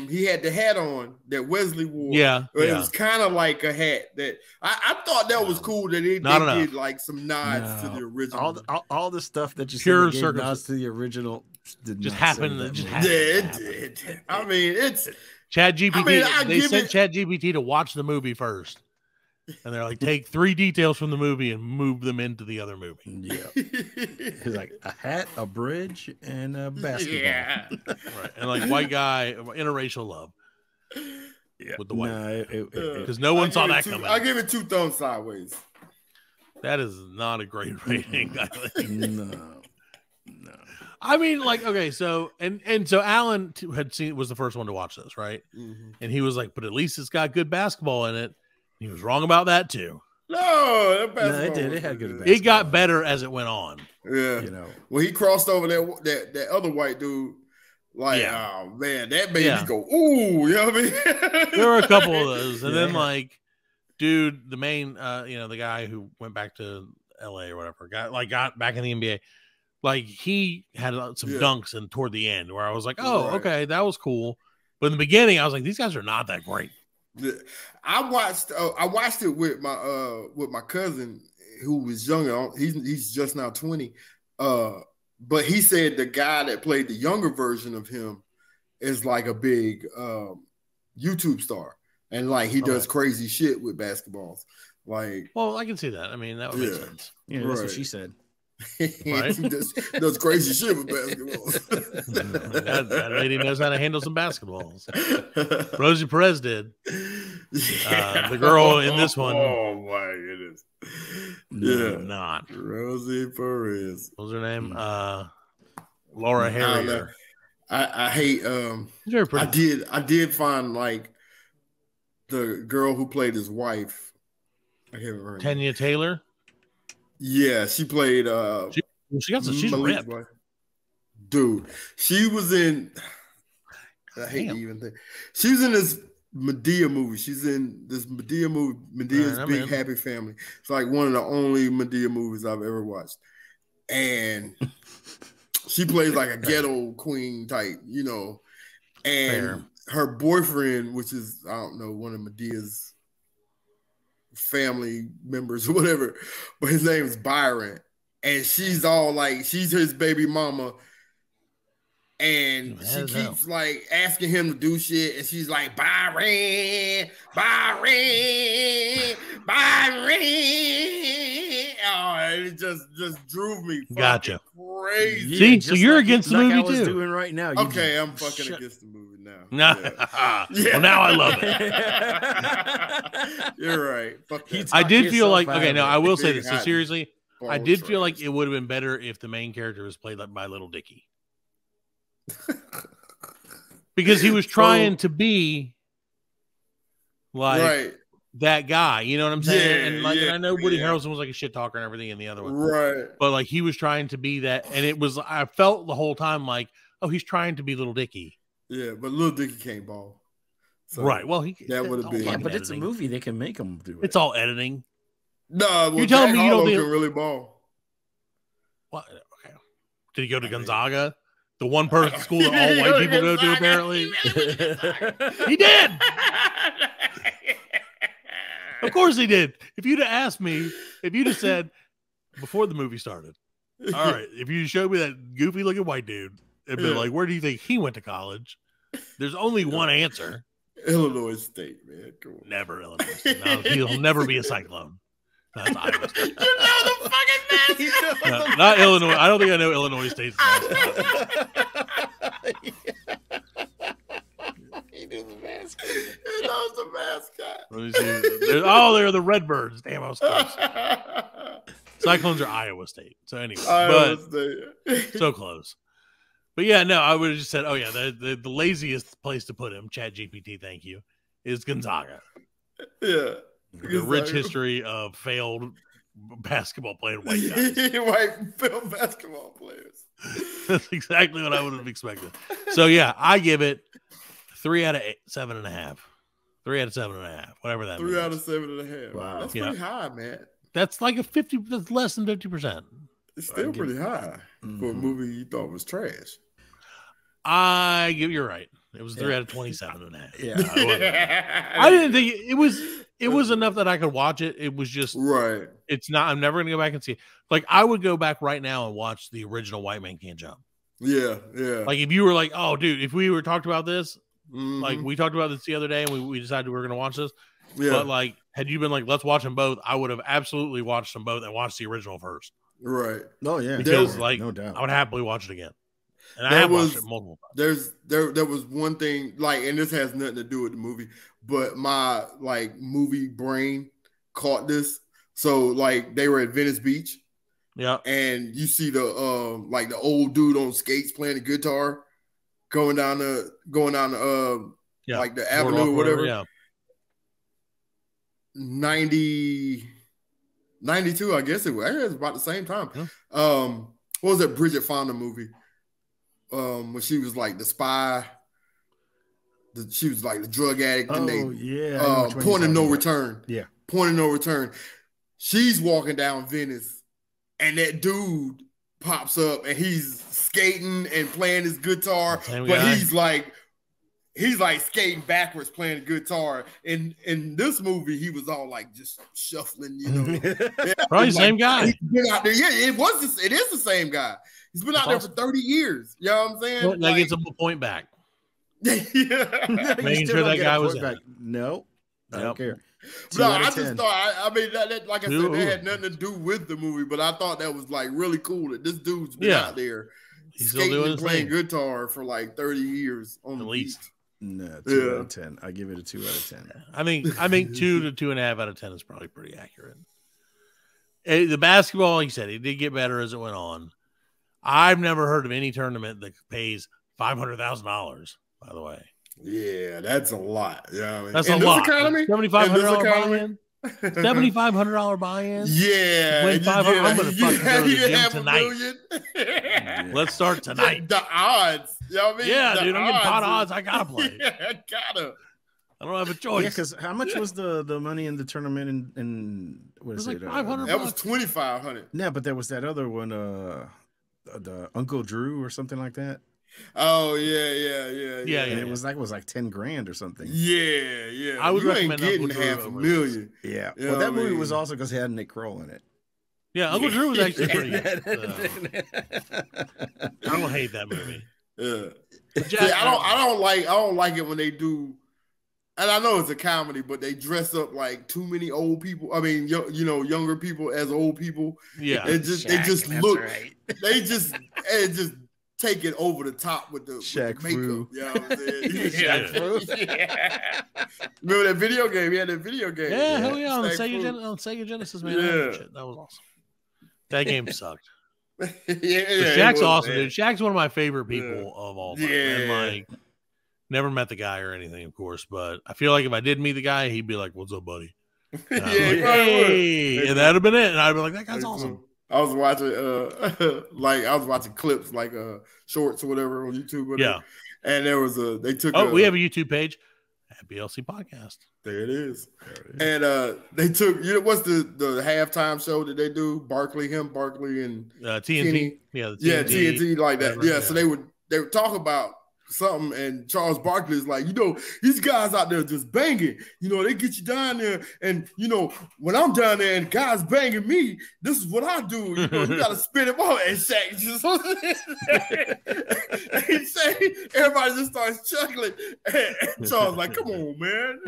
he had the hat on that Wesley wore. Yeah. It was kind of like a hat that I thought that was cool that they did like some nods to the original. All the stuff that you pure said nods to the original just happened. It did. I mean, it's ChatGPT. They sent ChatGPT to watch the movie first. And they're like, take 3 details from the movie and move them into the other movie. Yeah. It's like a hat, a bridge, and a basketball. Yeah. Right. And like white guy, interracial love. Yeah. With the white. No, Because no one saw that coming. I give it 2 thumbs sideways. That is not a great rating. I think. No. I mean, like, okay, so so Alan was the first one to watch this, right? Mm-hmm. And he was like, but at least it's got good basketball in it. He was wrong about that too. No, it did. It had good basketball. It got better as it went on. Yeah, you know, when he crossed over that other white dude, like, oh man, that made me go, ooh, you know what I mean? There were a couple of those, and then like, dude, the main, the guy who went back to LA or whatever, got back in the NBA. Like he had some dunks and toward the end where I was like, oh, okay, that was cool. But in the beginning, I was like, these guys are not that great. I watched it with my cousin who was younger. He's just now 20. But he said the guy that played the younger version of him is like a big YouTube star. And like he does crazy shit with basketballs. Like, well, I can see that. I mean, that would make sense. Yeah, that's what she said. Right? He does crazy shit with basketballs. that lady knows how to handle some basketballs. Rosie Perez did. The girl in this one. Oh my goodness. Not Rosie Perez. What was her name? Laura Harrier. I hate. I did find like the girl who played his wife. I can't remember. Tanya Taylor. Yeah, she played. She's ripped. Wife. Dude, she was in. I hate to even think. She was in this Medea movie. She's in this Medea movie, Medea's Big Happy Family. It's like one of the only Medea movies I've ever watched. And she plays like a ghetto queen type, you know. And her boyfriend, which is, I don't know, one of Medea's family members or whatever, but his name is Byron. And she's all like, she's his baby mama. And she keeps like asking him to do shit, and she's like, Byron. Oh, it just drove me crazy. See, so you're against the movie I was too. Doing right now. Okay, I'm fucking against the movie now. Well, now I love it. You're right. Fuck that. I did feel like I will say this. So seriously, I did feel like it would have been better if the main character was played by Little Dicky. Because he was trying to be like that guy, you know what I'm saying? And I know Woody Harrelson was like a shit talker and everything in the other one, right? But like he was trying to be that, and it was, I felt the whole time like, oh, he's trying to be Little Dicky. Yeah, but Little Dicky can't ball. So right. Well, that would have been. Yeah, but it's a movie; they can make him do it. It's all editing. No, well, you're telling me you don't think can really ball? What? Okay. Did he go to Gonzaga? The one person school that all white people go to, apparently. He did. Of course he did. If you'd have asked me, if you'd have said before the movie started, all right, if you showed me that goofy looking white dude, it'd be like, where do you think he went to college? There's only one answer. Illinois State, man. Come on. Never Illinois State. No, he'll never be a Cyclone. That's Iowa State. You know the fucking mascot. No, not Illinois. I don't think I know Illinois State's mascot. He knew the mascot. He knows the mascot. Let me see. They're the Redbirds. Damn, I was close. Cyclones are Iowa State. So anyway, so close. But yeah, no, I would have just said, oh yeah, the laziest place to put him, ChatGPT, thank you, is Gonzaga. Yeah. The rich history of failed basketball playing white guys. White failed basketball players. That's exactly what I would have expected. So yeah, I give it 3 out of 7.5. 3 out of 7.5. Whatever that 3 out of 7.5. Wow. That's pretty high, man. That's like a 50, that's less than 50%. It's still pretty high for a movie you thought was trash. You're right. It was 3 out of 27.5. Yeah. I didn't think it was enough that I could watch it. It was just right. It's not, I'm never gonna go back and see it. Like I would go back right now and watch the original White Man Can't Jump. Yeah. Like if you were like, oh dude, if we were talked about this, like we talked about this the other day and we decided we were gonna watch this, Yeah. But like, had you been like, let's watch them both, I would have absolutely watched them both and watched the original first. Right. Oh yeah, Because no, like, no doubt. I would happily watch it again. And I have watched it multiple times. There was one thing, like, and this has nothing to do with the movie, but my like movie brain caught this. So like they were at Venice Beach. Yeah. And you see the like the old dude on skates playing the guitar going down the like the avenue or whatever. Yeah. 92, I guess it was about the same time. Yeah. What was that Bridget Fonda movie? When she was like the spy, she was like the drug addict. Oh, and yeah. Point of No Return. Yeah. Point of No Return. She's walking down Venice, and that dude pops up, and he's skating and playing his guitar, but he's like skating backwards playing the guitar. In this movie, he was all like just shuffling, you know. Probably the same guy. He's been out there. Yeah, it is the same guy. He's been out there for 30 years. You know what I'm saying? Well, that gets him a point back. Yeah. Making sure that guy was back. No, I don't care. No, I just thought. I mean, that like I said, that had nothing to do with the movie, but I thought that was like really cool that this dude's been out there skating and playing guitar for like 30 years on the least. No, 2 out of 10. I give it a 2 out of 10. I think 2 to 2.5 out of 10 is probably pretty accurate. The basketball, like you said, it did get better as it went on. I've never heard of any tournament that pays $500,000. By the way, yeah, that's a lot. Yeah, that's a lot. $7,500 buy-in. $7,500 buy-in. Yeah, I'm gonna fucking go to the gym tonight. Let's start tonight. The odds. You know what I mean? Yeah, dude, I'm getting pot odds. I gotta play. Yeah, I gotta. I don't have a choice. Yeah, because how much was the money in the tournament? In what is it? Like $500. That was $2,500. Yeah, but there was that other one, the Uncle Drew or something like that. Oh yeah. And it was like 10 grand or something. Yeah. I would recommend getting Uncle Drew $500,000. Yeah. You well, that movie mean? was also because it had Nick Kroll in it. Yeah, Uncle Drew was actually pretty good. I don't hate that movie. Yeah. See, I don't like it when they do. And I know it's a comedy, but they dress up like too many old people. I mean, younger people as old people. Yeah, they just look. Right. They just take it over the top with the Shaq makeup. Fu. You know what I'm saying? Yeah. Remember that video game? He had that video game. Yeah, hell yeah, on Sega Genesis, man. Yeah. That was awesome. That game sucked. Yeah, Shaq's awesome, dude. Shaq's one of my favorite people of all time. Yeah. And like, never met the guy or anything, of course, but I feel like if I did meet the guy, he'd be like, "What's up, buddy?" And hey, and that'd have been it. And I'd be like, "That guy's awesome." I was watching clips like shorts or whatever on YouTube. Whatever. Yeah, and there was they took. We have a YouTube page at BLC Podcast. There it is. And they took. What's the halftime show that they do? Barkley and TNT. Kenny. Yeah, TNT like that. Yeah, so they would talk about something, and Charles Barkley is like, these guys out there just banging, they get you down there, and when I'm down there and guys banging me, this is what I do. You gotta spit him off. And Shaq just everybody just starts chuckling, and Charles like, come on, man.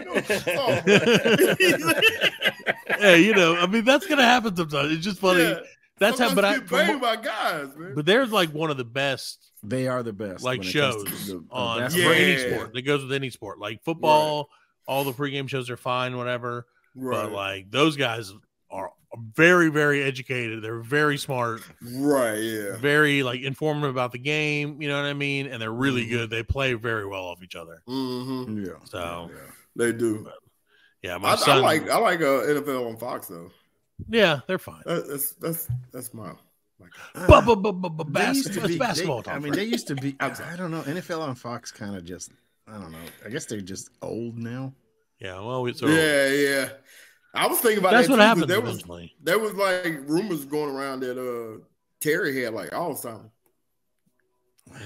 I mean, that's gonna happen sometimes. It's just funny. Yeah. That's how, but banged by guys, man. But there's like one of the best. They are the best. Like shows on for any sport that goes with any sport, like football. Right. All the pregame shows are fine, whatever. Right. But like those guys are very, very educated. They're very smart. Right. Yeah. Very like informative about the game. You know what I mean? And they're really good. They play very well off each other. Mm-hmm. Yeah. So they do. But, yeah, my son. I like NFL on Fox though. Yeah, they're fine. That's my. Basketball. I mean, they used to be. I don't know. NFL on Fox kind of just. I don't know. I guess they're just old now. Yeah. Well, yeah. I was thinking about that's that what happened. There was like rumors going around that Terry had like Alzheimer's.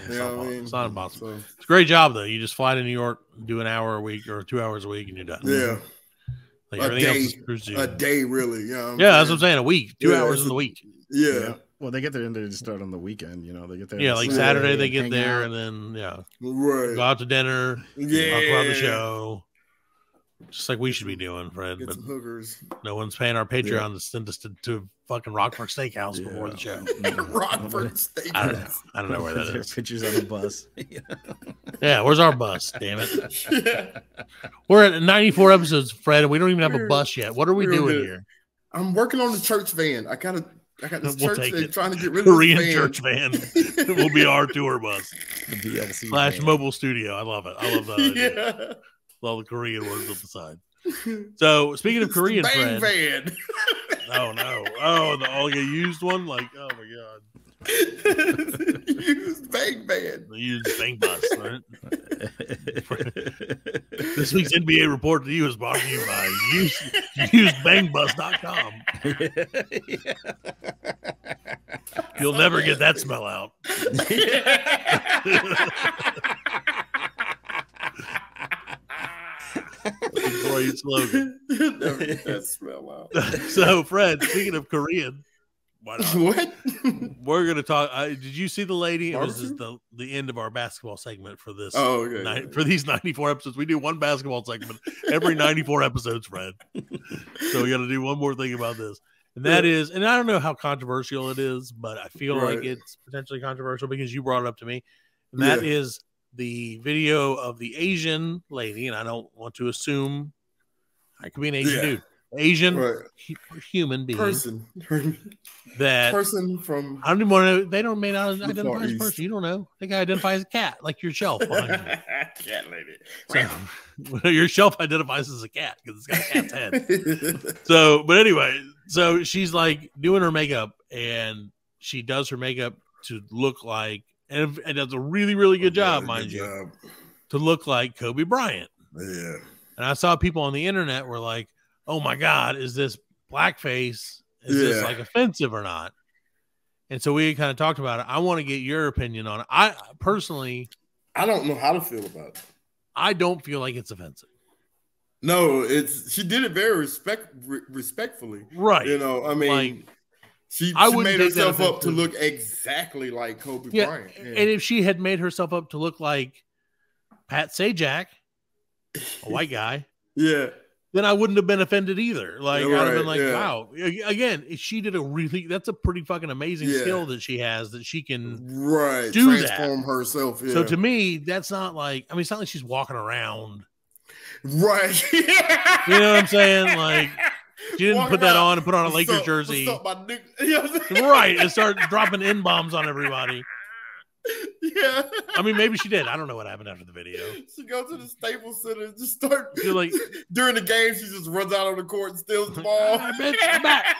It's not impossible. So. It's a great job though. You just fly to New York, do an hour a week or 2 hours a week, and you're done. Yeah. Like a day, really. Yeah, that's what I'm saying. A week, 2 hours in the week. Yeah. Well, they get there and they just start on the weekend. They get there. Yeah, like Saturday they get there and then right. go out to dinner. Yeah, talk about the show. Just like we should be doing, Fred. Get But some hookers. no one's paying our Patreon to send us to fucking Rockford Steakhouse before the show. Rockford Steakhouse. I don't know where that is. Pictures on the bus. Yeah, where's our bus? Damn it. We're at 94 episodes, Fred, and we don't even have a bus yet. What are we doing here? I'm working on the church van. I got this church they're trying to get rid Korean of this church van. It will be our tour bus. The / mobile studio. I love it. I love that idea. Yeah. All the Korean words up the side. So speaking of Korean, bang Fred. van. Oh no! Oh, the used one. Like, oh my god! Used bang van. The used bang bus. Right? This week's NBA report to you is brought to you by usebangbus.com. You'll never get that smell out. That's a great slogan. Never get that smell out. So, Fred, speaking of Korean, why not? What? We're going to talk. Did you see the lady? It was the end of our basketball segment for this. Oh, okay. For these 94 episodes. We do one basketball segment every 94 episodes, Fred. So we got to do one more thing about this. And that is, and I don't know how controversial it is, but I feel like it's potentially controversial because you brought it up to me. And that is the video of the Asian lady, and I don't want to assume I could be an Asian dude. Asian human being. Person from I don't even want to know. They don't may not identify as a person. You don't know. They can identify as a cat, like your shelf behind you. Cat lady. So, your shelf identifies as a cat because it's got a cat's head. So, but anyway, so she's like doing her makeup, and she does her makeup to look like, and does a really, really good job, mind you, to look like Kobe Bryant. Yeah. And I saw people on the internet were like, "Oh my God, is this blackface? Is this like offensive or not?" And so we kind of talked about it. I want to get your opinion on it. I personally, I don't know how to feel about it. I don't feel like it's offensive. No, she did it very respectfully. Right. You know, I mean, like, she made herself up to look exactly like Kobe Bryant. Yeah. And if she had made herself up to look like Pat Sajak, a white guy, then I wouldn't have been offended either. Like, I'd have been like, wow. Again, she did that's a pretty fucking amazing skill that she has, that she can transform herself. Yeah. So to me, that's not like, I mean, it's not like she's walking around. Right. You know what I'm saying? Like, she didn't put that on and put on a Lakers jersey. Right. And start dropping N-bombs on everybody. Yeah. I mean, maybe she did. I don't know what happened after the video. She goes to the Staples Center and just start like during the game, she just runs out on the court and steals the ball. I'm back.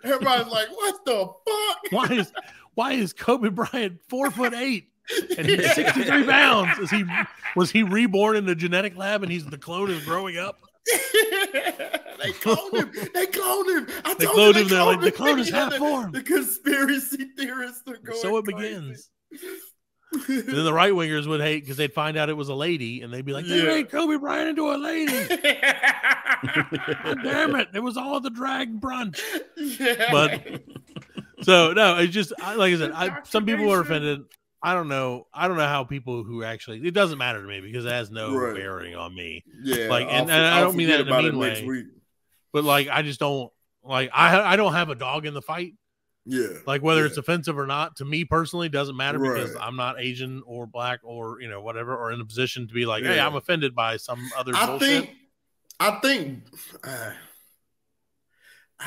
Everybody's like, what the fuck? Why is Kobe Bryant 4'8" and he's 63 pounds? Was he reborn in the genetic lab and the clone is growing up? They cloned him. They cloned him. They cloned him. They're like, the clone is half formed. The conspiracy theorists are going So it crazy. Begins. And then the right wingers would hate because they'd find out it was a lady, and they'd be like, "They made Kobe Bryant into a lady." God damn it! It was all the drag brunch. Yeah. But so no, it's just like I said. Some people are offended. I don't know how people who actually, it doesn't matter to me because it has no bearing on me. Yeah. Like, and I don't mean that in a mean way. But like, I just don't like. I don't have a dog in the fight. Yeah. Like whether it's offensive or not, to me personally, doesn't matter because I'm not Asian or black or whatever, or in a position to be like, hey, I'm offended by some other bullshit. I think I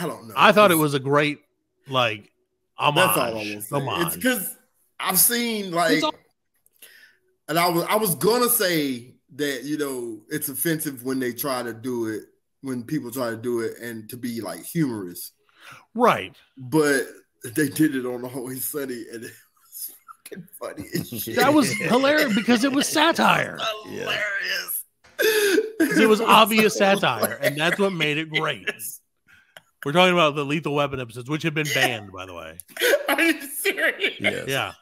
don't know. I thought it was a great homage. That's all I will say. It's because I've seen and I was gonna say that it's offensive when they try to do it, when people try to do it and to be like humorous, right? But they did it on Always Sunny, and it was fucking funny. That was hilarious because it was satire. Hilarious. It was obvious satire, and that's what made it great. We're talking about the Lethal Weapon episodes, which have been banned, by the way. Are you serious? Yes. Yeah,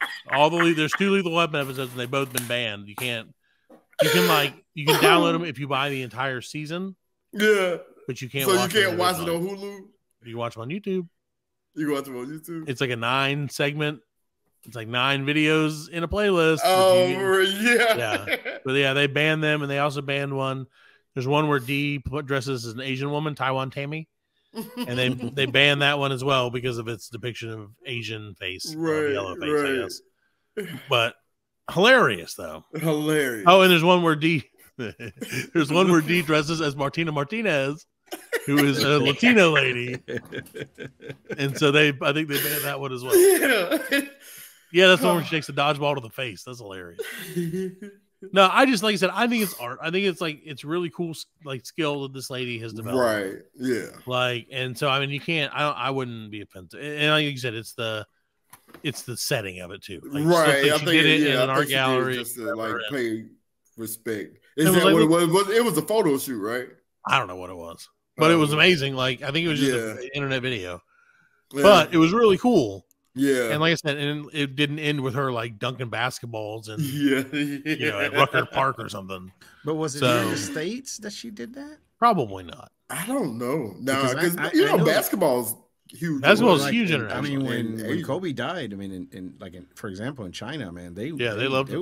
there's 2 Lethal Weapon episodes, and they've both been banned. You can download them if you buy the entire season. Yeah, but you can't. So you can't watch it on Hulu. You can watch them on YouTube. You can watch them on YouTube. It's like a 9 segment. It's like 9 videos in a playlist. Oh, yeah. But yeah, they banned them, and they also banned one. There's one where D dresses as an Asian woman, Taiwan Tammy, and they banned that one as well because of its depiction of Asian face, yellow face, I guess. But hilarious though. Hilarious. Oh, and there's one where D dresses as Martina Martinez, who is a Latino lady, and so I think they banned that one as well. Yeah, that's the one where she takes a dodgeball to the face. That's hilarious. No, I just, like I said, I think it's art. I think it's really cool, like, skill that this lady has developed. Right. Yeah. Like, and so I mean, you can't. I wouldn't be offended. And like you said, it's the setting of it too. Like, right. I think it in an art gallery, just to like pay respect. Is that what it was? It was a photo shoot, right? I don't know what it was, but it was amazing. Like, I think it was just an internet video, but it was really cool. Yeah, and like I said, and it didn't end with her like dunking basketballs and you know, at Rucker Park or something. But was it in the States that she did that? Probably not. I don't know. No, because you know basketball's huge. Basketball's huge. I mean, when Kobe died, I mean, for example, in China, man, they loved it. They loved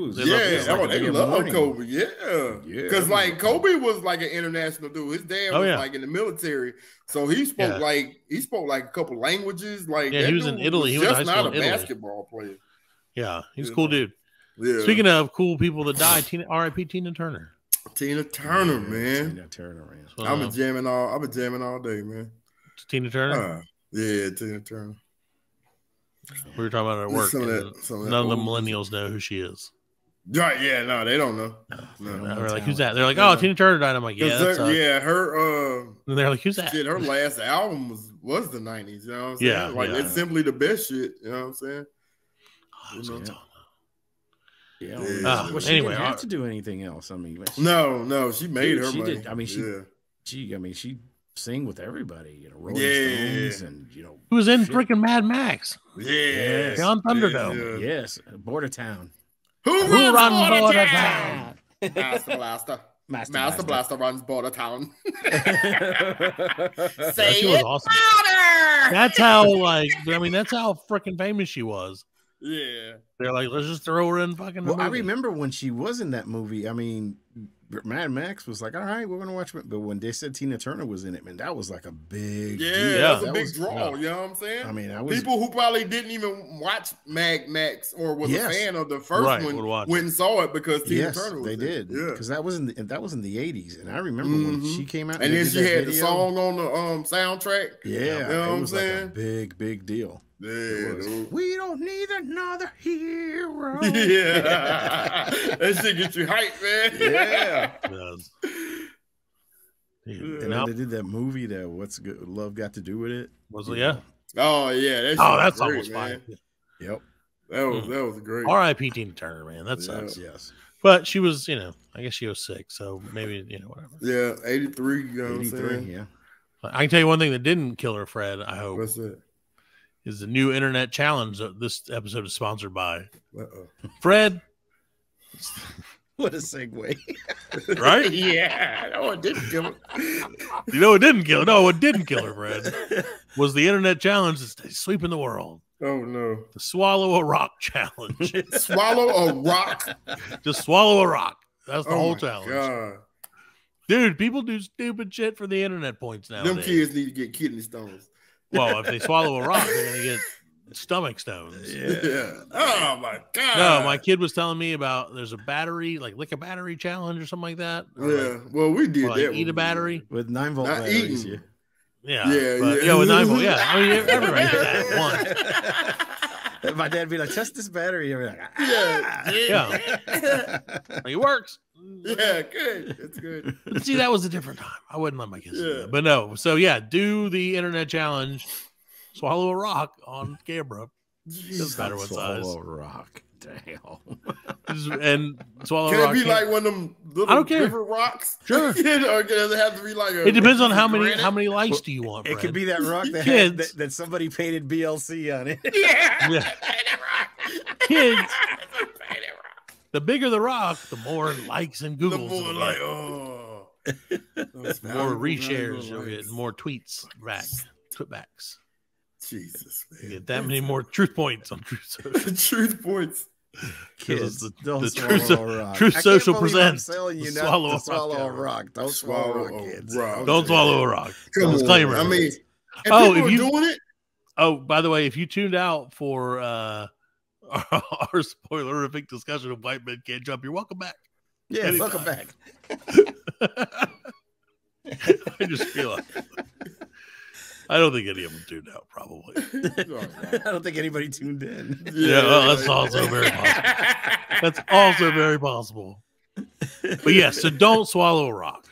Kobe. Yeah, because like Kobe was like an international dude. His dad was like in the military, so he spoke like a couple languages. Like he was in Italy. He was just not a Italy. basketball player. Yeah, he's a cool dude. Yeah. Speaking of cool people that died, R.I.P. Tina Turner. Tina Turner, man. Tina Turner, man. I've been jamming all day, man. Tina Turner. Yeah, Tina Turner. We were talking about her at work. None of the millennials know who she is. Right? Yeah, no, they don't know. No. We're like, who's that? They're like, oh, Tina Turner died. I'm like, yeah, her. And they're like, who's that? Shit, her last album was the '90s. You know what I'm saying? Like it's simply the best shit. You know what I'm saying? Well, she didn't have to do anything else. I mean, no, she made her money. Did. I mean, she sing with everybody, you know, Rolling Stones, and you know, who was in freaking Mad Max? Yes, on Thunderdome. Yes, Border Town. Who runs Border Town? Master Blaster runs Border Town. Say it awesome. Louder! That's how, like, I mean, that's how freaking famous she was. Yeah, they're like, let's just throw her in fucking. Well, I remember when she was in that movie. I mean, Mad Max was like, all right, we're gonna watch it. But when they said Tina Turner was in it, man, that was like a big deal. That was a big draw. You know what I'm saying? I mean, people who probably didn't even watch Mad Max or was a fan of the first one went and saw it because Tina Turner was they did. Because that was in the '80s, and I remember when she came out, and then she had the song on the soundtrack. Yeah, you know what I'm saying? Like big deal. Yeah, we don't need another hero. Yeah, that shit get you hyped, man. Yeah. And then they did that movie that Love Got to Do with It. Was it? Yeah. Oh yeah. That's almost fine. Yep. That was great. R.I.P. Tina Turner, man. That sucks. Yes. But she was, you know, I guess she was sick, so maybe, you know, whatever. Yeah, 83. You know 83. What I'm saying? Yeah. I can tell you one thing that didn't kill her, Fred. I hope. What's that? Is the new internet challenge that this episode is sponsored by. Fred. What a segue. Right? Yeah. No, it didn't kill her. You know, it didn't kill her. No, what didn't kill her, Fred, was the internet challenge that's sweeping the world. Oh, no. The swallow a rock challenge. Swallow a rock? Just swallow a rock. That's the whole challenge. God. Dude, people do stupid shit for the internet points now. Them kids need to get kidney stones. Well, if they swallow a rock, they're going to get stomach stones. Yeah. Oh, my God. No, my kid was telling me about there's a battery, like lick a battery challenge or something like that. Yeah. Well, we did that. Eat a battery. With 9-volt batteries. Eating. Yeah. With 9-volt. Yeah. I mean, everybody did that once. My dad would be like, test this battery. I'd be like, yeah. Like, it works. Yeah, good. It's good. But see, that was a different time. I wouldn't let my kids do that. But no. So, yeah, do the internet challenge. Swallow a rock on camera. Doesn't matter what size. Swallow a rock. Damn. And swallow can a rock. Can it be like one of them little river rocks? Sure. Or does it have to be like a... It depends on how many likes do you want, Fred? It could be that rock that somebody painted BLC on it. Yeah. Kids. The bigger the rock, the more likes and Googles. The more like, the more reshares you'll get, more tweets back. Putbacks. Jesus, man. You get that many more truth points on truth. Truth points. Kids, don't the swallow a rock. Truth Social presents Swallow a rock. Don't swallow a rock, kids. Don't swallow a rock. Come Disclaimer. on. I mean, if you doing it. Oh, by the way, if you tuned out for our spoilerific discussion of White Men Can't Jump, you're welcome back. Yeah, welcome back. I just feel like I don't think any of them tuned out, probably. I don't think anybody tuned in. Yeah, well, that's also very possible. That's also very possible. But yeah, so don't swallow a rock.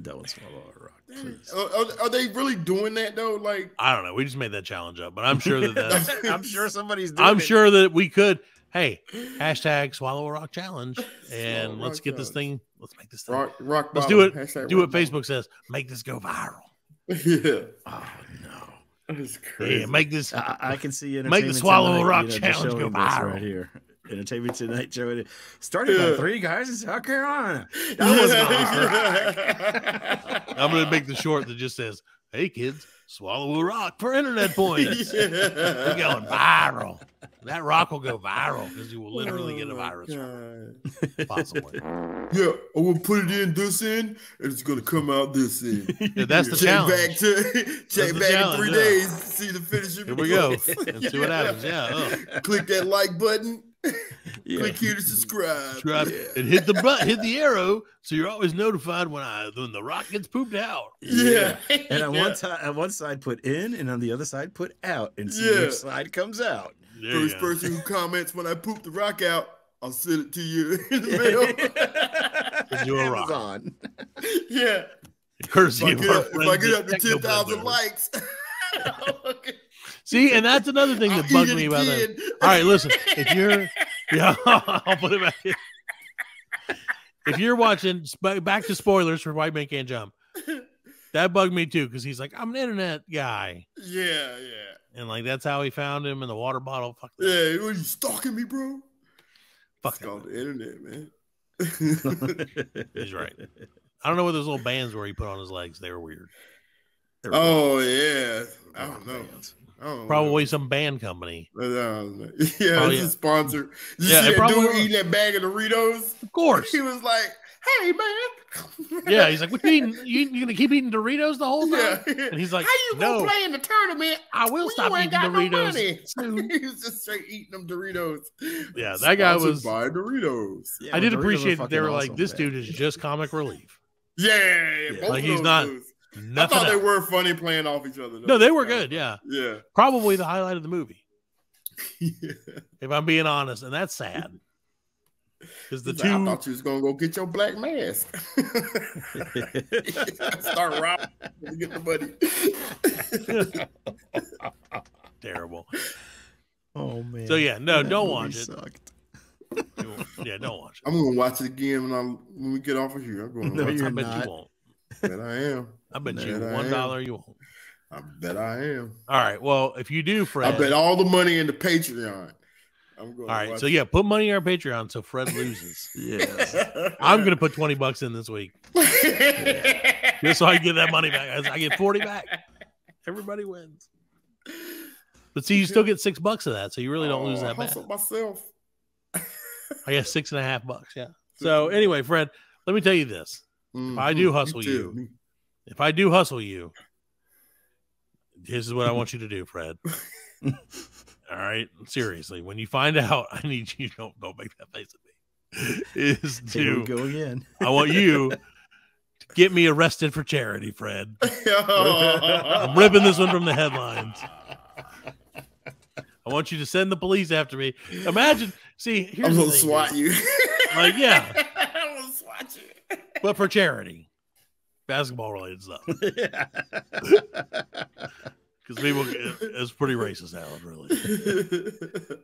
Don't swallow a rock, please. Are they really doing that though? Like, I don't know. We just made that challenge up, but I'm sure that's I'm sure somebody's doing it. sure that we could. Hey, hashtag swallow a rock challenge, and let's get this thing. Let's make this thing. Rock let's do it. Do what Facebook says. Make this go viral. Yeah. Oh no. That's crazy. Yeah, make this. I can see make the swallow a rock challenge go viral right here. Entertainment Tonight show started by 3 guys in South Carolina. That was I'm gonna make the short that just says, "Hey kids, swallow a rock for internet points." We're going viral. That rock will go viral because you will literally get a virus. Possibly. Yeah, I will put it in this end, and it's gonna come out this end. Yeah, that's the challenge. Check back in 3 days to see the finishing. Here we go. Let's see what happens. Yeah. Click that like button. Click here to subscribe. And hit the button, hit the arrow, so you're always notified when the rock gets pooped out. Yeah. And on one side put in, and on the other side put out, and see which side comes out. First person who comments when I poop the rock out, I'll send it to you in the mail. Do a rock. On. Yeah. Courtesy if I get up to 10,000 likes. See, and that's another thing that bugged me about that. All right, listen. If you're, I'll put it back in. If you're watching, back to spoilers for White Man Can't Jump, that bugged me too because he's like, I'm an internet guy. Yeah. And like that's how he found him in the water bottle. Fuck that. Yeah, are you stalking me, bro? Fuck it's called the internet, man. He's right. I don't know what those little bands were he put on his legs. They were weird. Oh yeah, I don't know. Probably some band company. Yeah, it's a sponsor. You see that dude eating that bag of Doritos? Of course. He was like, "Hey, man." Yeah, he's like, "What you eating? You gonna keep eating Doritos the whole time?" Yeah. And he's like, "How you gonna play in the tournament? I will stop eating Doritos." He was just straight eating them Doritos. Yeah, that guy was by Doritos. Yeah, I did appreciate that they were like, "This dude is just comic relief." Yeah, like he's not. I thought they were funny playing off each other. No, they were good. Yeah. Yeah. Probably the highlight of the movie. Yeah. If I'm being honest, and that's sad. Because I thought you was gonna go get your black mask. Start robbing to get the money. Terrible. Oh man. So yeah, no, don't watch it. Sucked. Yeah, don't watch it. I'm gonna watch it again when we get off of here. I'm going to watch it. I bet you won't. I bet I am. I bet you $1 you won't. I bet I am. All right. Well, if you do, Fred, I bet all the money in the Patreon. I'm going. All right. So yeah, put money in our Patreon so Fred loses. Yes. I'm gonna put $20 in this week, just so I get that money back. I get 40 back. Everybody wins. But see, you still get $6 of that, so you really don't lose that back. Myself. I guess $6.50. Yeah. So anyway, Fred, let me tell you this. If I do hustle you, this is what I want you to do, Fred. All right, seriously. When you find out, I need you don't make that face at me. Here we go again. I want you to get me arrested for charity, Fred. I'm ripping this one from the headlines. I want you to send the police after me. Imagine, see, I'm gonna swat you. Like, yeah. I'm gonna swat you. But for charity. Basketball related stuff. Because people, it's pretty racist now, really.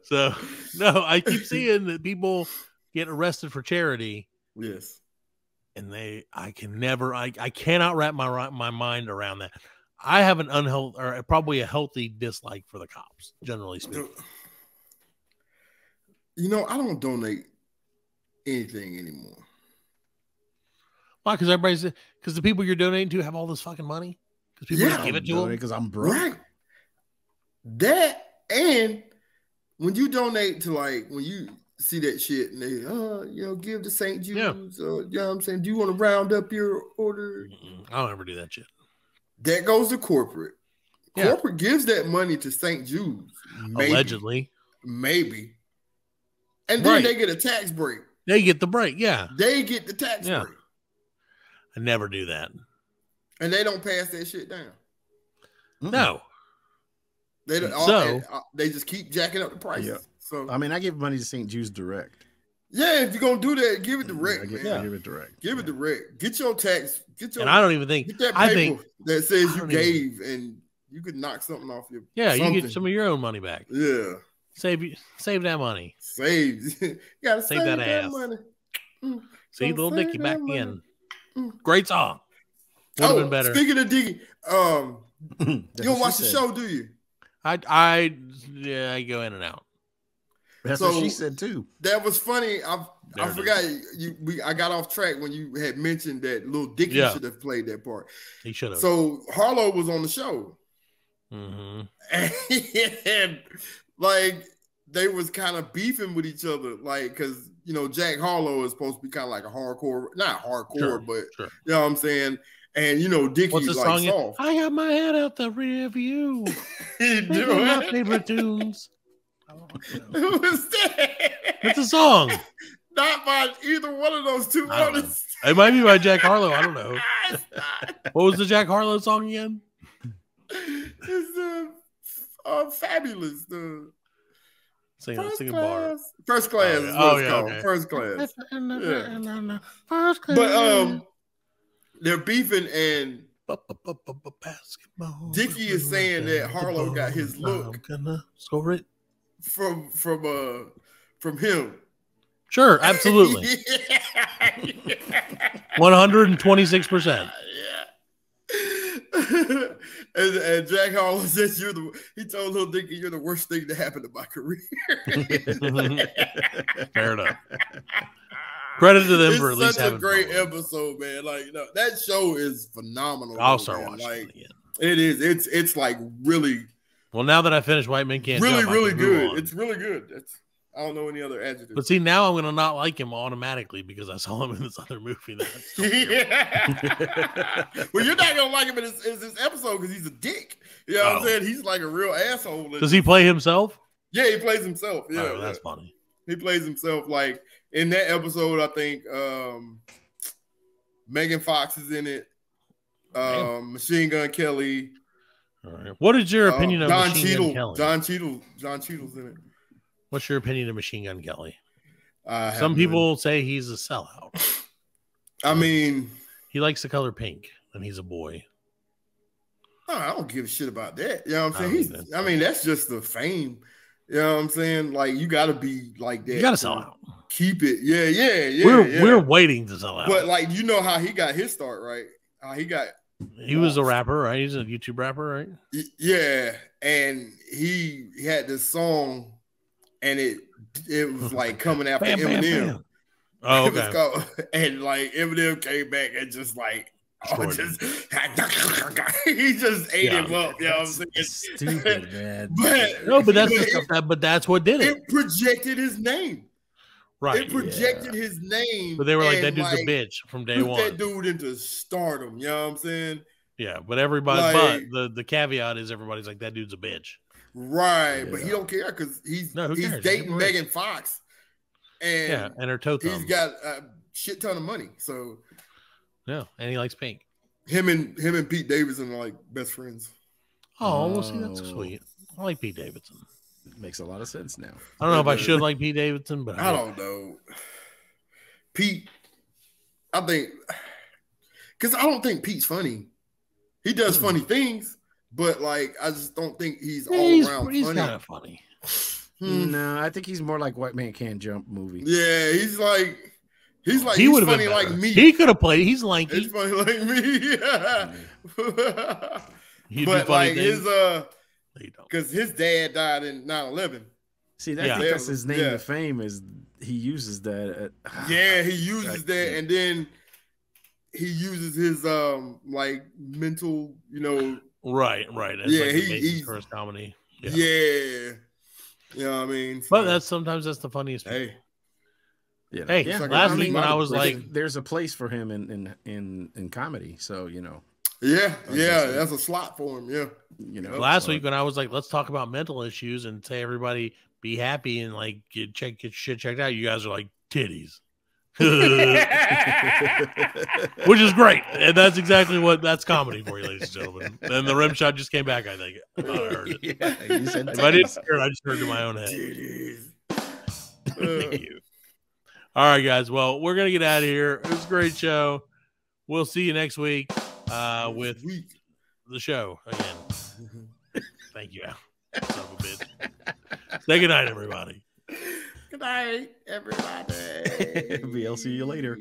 So, no, I keep seeing that people get arrested for charity. Yes. And I cannot wrap my mind around that. I have an unhealthy, or probably a healthy dislike for the cops, generally speaking. You know, I don't donate anything anymore. Why? Because the people you're donating to have all this fucking money. Because people give it to them. Because I'm broke. Right. That, and when you donate to, like, when you see that shit and they, give to St. Jude's. You know what I'm saying? Do you want to round up your order? I don't ever do that shit. That goes to corporate. Yeah. Corporate gives that money to St. Jude's. Allegedly. Maybe. And then they get a tax break. They get the break, yeah. They get the tax break. I never do that. And they don't pass that shit down. No. They don't. They just keep jacking up the prices. Yeah. So I mean, I give money to St. Jude's direct. Yeah, if you're gonna do that, give it direct, man. Give it direct. Give it direct. Get your tax. And I don't even think. Get that paper that says you gave, and you could knock something off your. Yeah, you get some of your own money back. Yeah. Save that money. Save. You gotta save that ass. Money. See, Little Dicky back in. Great song. Would have been better. Speaking of Dicky, you don't watch the show, do you? I go in and out. That's what she said too. That was funny. I forgot I got off track when you had mentioned that Lil Dicky should have played that part. He should have. So Harlow was on the show. Mm-hmm. And like they was kind of beefing with each other, like because Jack Harlow is supposed to be kind of like a hardcore, not hardcore, but you know what I'm saying. And Dickie's like soft. I got my head out the rear view. My favorite tunes. Who was that? It's a song. Not by either one of those two artists. It might be by Jack Harlow. I don't know. What was the Jack Harlow song again? It's Fabulous. Singing bar. First Class is what it's called. Okay. First Class. First Class. But they're beefing, and Dickie is saying that Harlow got his look from him. Sure, absolutely. 126%. And Jack Harlow says he told Lil Dicky, you're the worst thing to happen to my career. Fair enough. Credit to them for at least having such a great episode, man. Like, that show is phenomenal. I'll start watching it again. It is. It's like really. Well, now that I finished White Men Can't Jump, really good. It's really good. I don't know any other adjectives. But see, now I'm going to not like him automatically because I saw him in this other movie. Well, you're not going to like him in this episode because he's a dick. You know what I'm saying? He's like a real asshole. Does he play himself? Yeah, he plays himself. Yeah, that's funny. He plays himself. Like in that episode, I think Megan Fox is in it. Machine Gun Kelly. All right. What is your opinion of Don Machine Gun Kelly? John Cheadle's in it. What's your opinion of Machine Gun Kelly? Some people say he's a sellout. I mean, he likes the color pink, and he's a boy. I don't give a shit about that. You know what I'm saying? That's just the fame. You know what I'm saying? Like, you got to be like that. You got to sell out. Keep it. Yeah. We're waiting to sell out. But like, you know how he got his start, right? He was a rapper, right? He's a YouTube rapper, right? Yeah, and he had this song. And it was like coming after Eminem. Bam. Oh, okay. And like Eminem came back and just like, he just ate him up. You know what I'm saying? Stupid, man. But that's what did it. It projected his name. Right. It projected his name. But they were like, that dude's a bitch from day one. That dude into stardom. You know what I'm saying? Yeah, but everybody, but the caveat is everybody's like, that dude's a bitch. Right, but he don't care because he's dating Megan Fox, and her toe thumbs. He's got a shit ton of money, so and he likes pink. Him and Pete Davidson are like best friends. Oh, well, see, that's sweet. I like Pete Davidson. It makes a lot of sense now. I don't know if I should like Pete Davidson, but I don't know. Pete, I think, because I don't think Pete's funny. He does funny things. But like, I just don't think he's all around funny. He's kind of funny. No, I think he's more like White Man Can't Jump movie. Yeah, he's funny like me. He could have played. He's lanky. He's funny like me. But like his because his dad died in 9/11. See, that's his name to fame is he uses that. He uses that, and then he uses his like mental, Right. He's first comedy. Yeah. You know what I mean? But sometimes that's the funniest. Hey, You know? Hey, yeah, last week when I was like, there's a place for him in comedy. So, you know. Yeah, that's a slot for him. Yeah. You know, last week when I was like, let's talk about mental issues and say everybody be happy and like get shit checked out. You guys are like titties. Which is great, and that's exactly that's comedy for you, ladies and gentlemen. And the rim shot just came back. I think I heard it. Yeah, you said if I didn't hear it, I just heard it in my own head. Thank you. All right, guys. Well, we're gonna get out of here. It was a great show. We'll see you next week with the show again. Thank you, Al. Son of a bitch. Say good night, everybody. Good night, everybody. BL, see you later.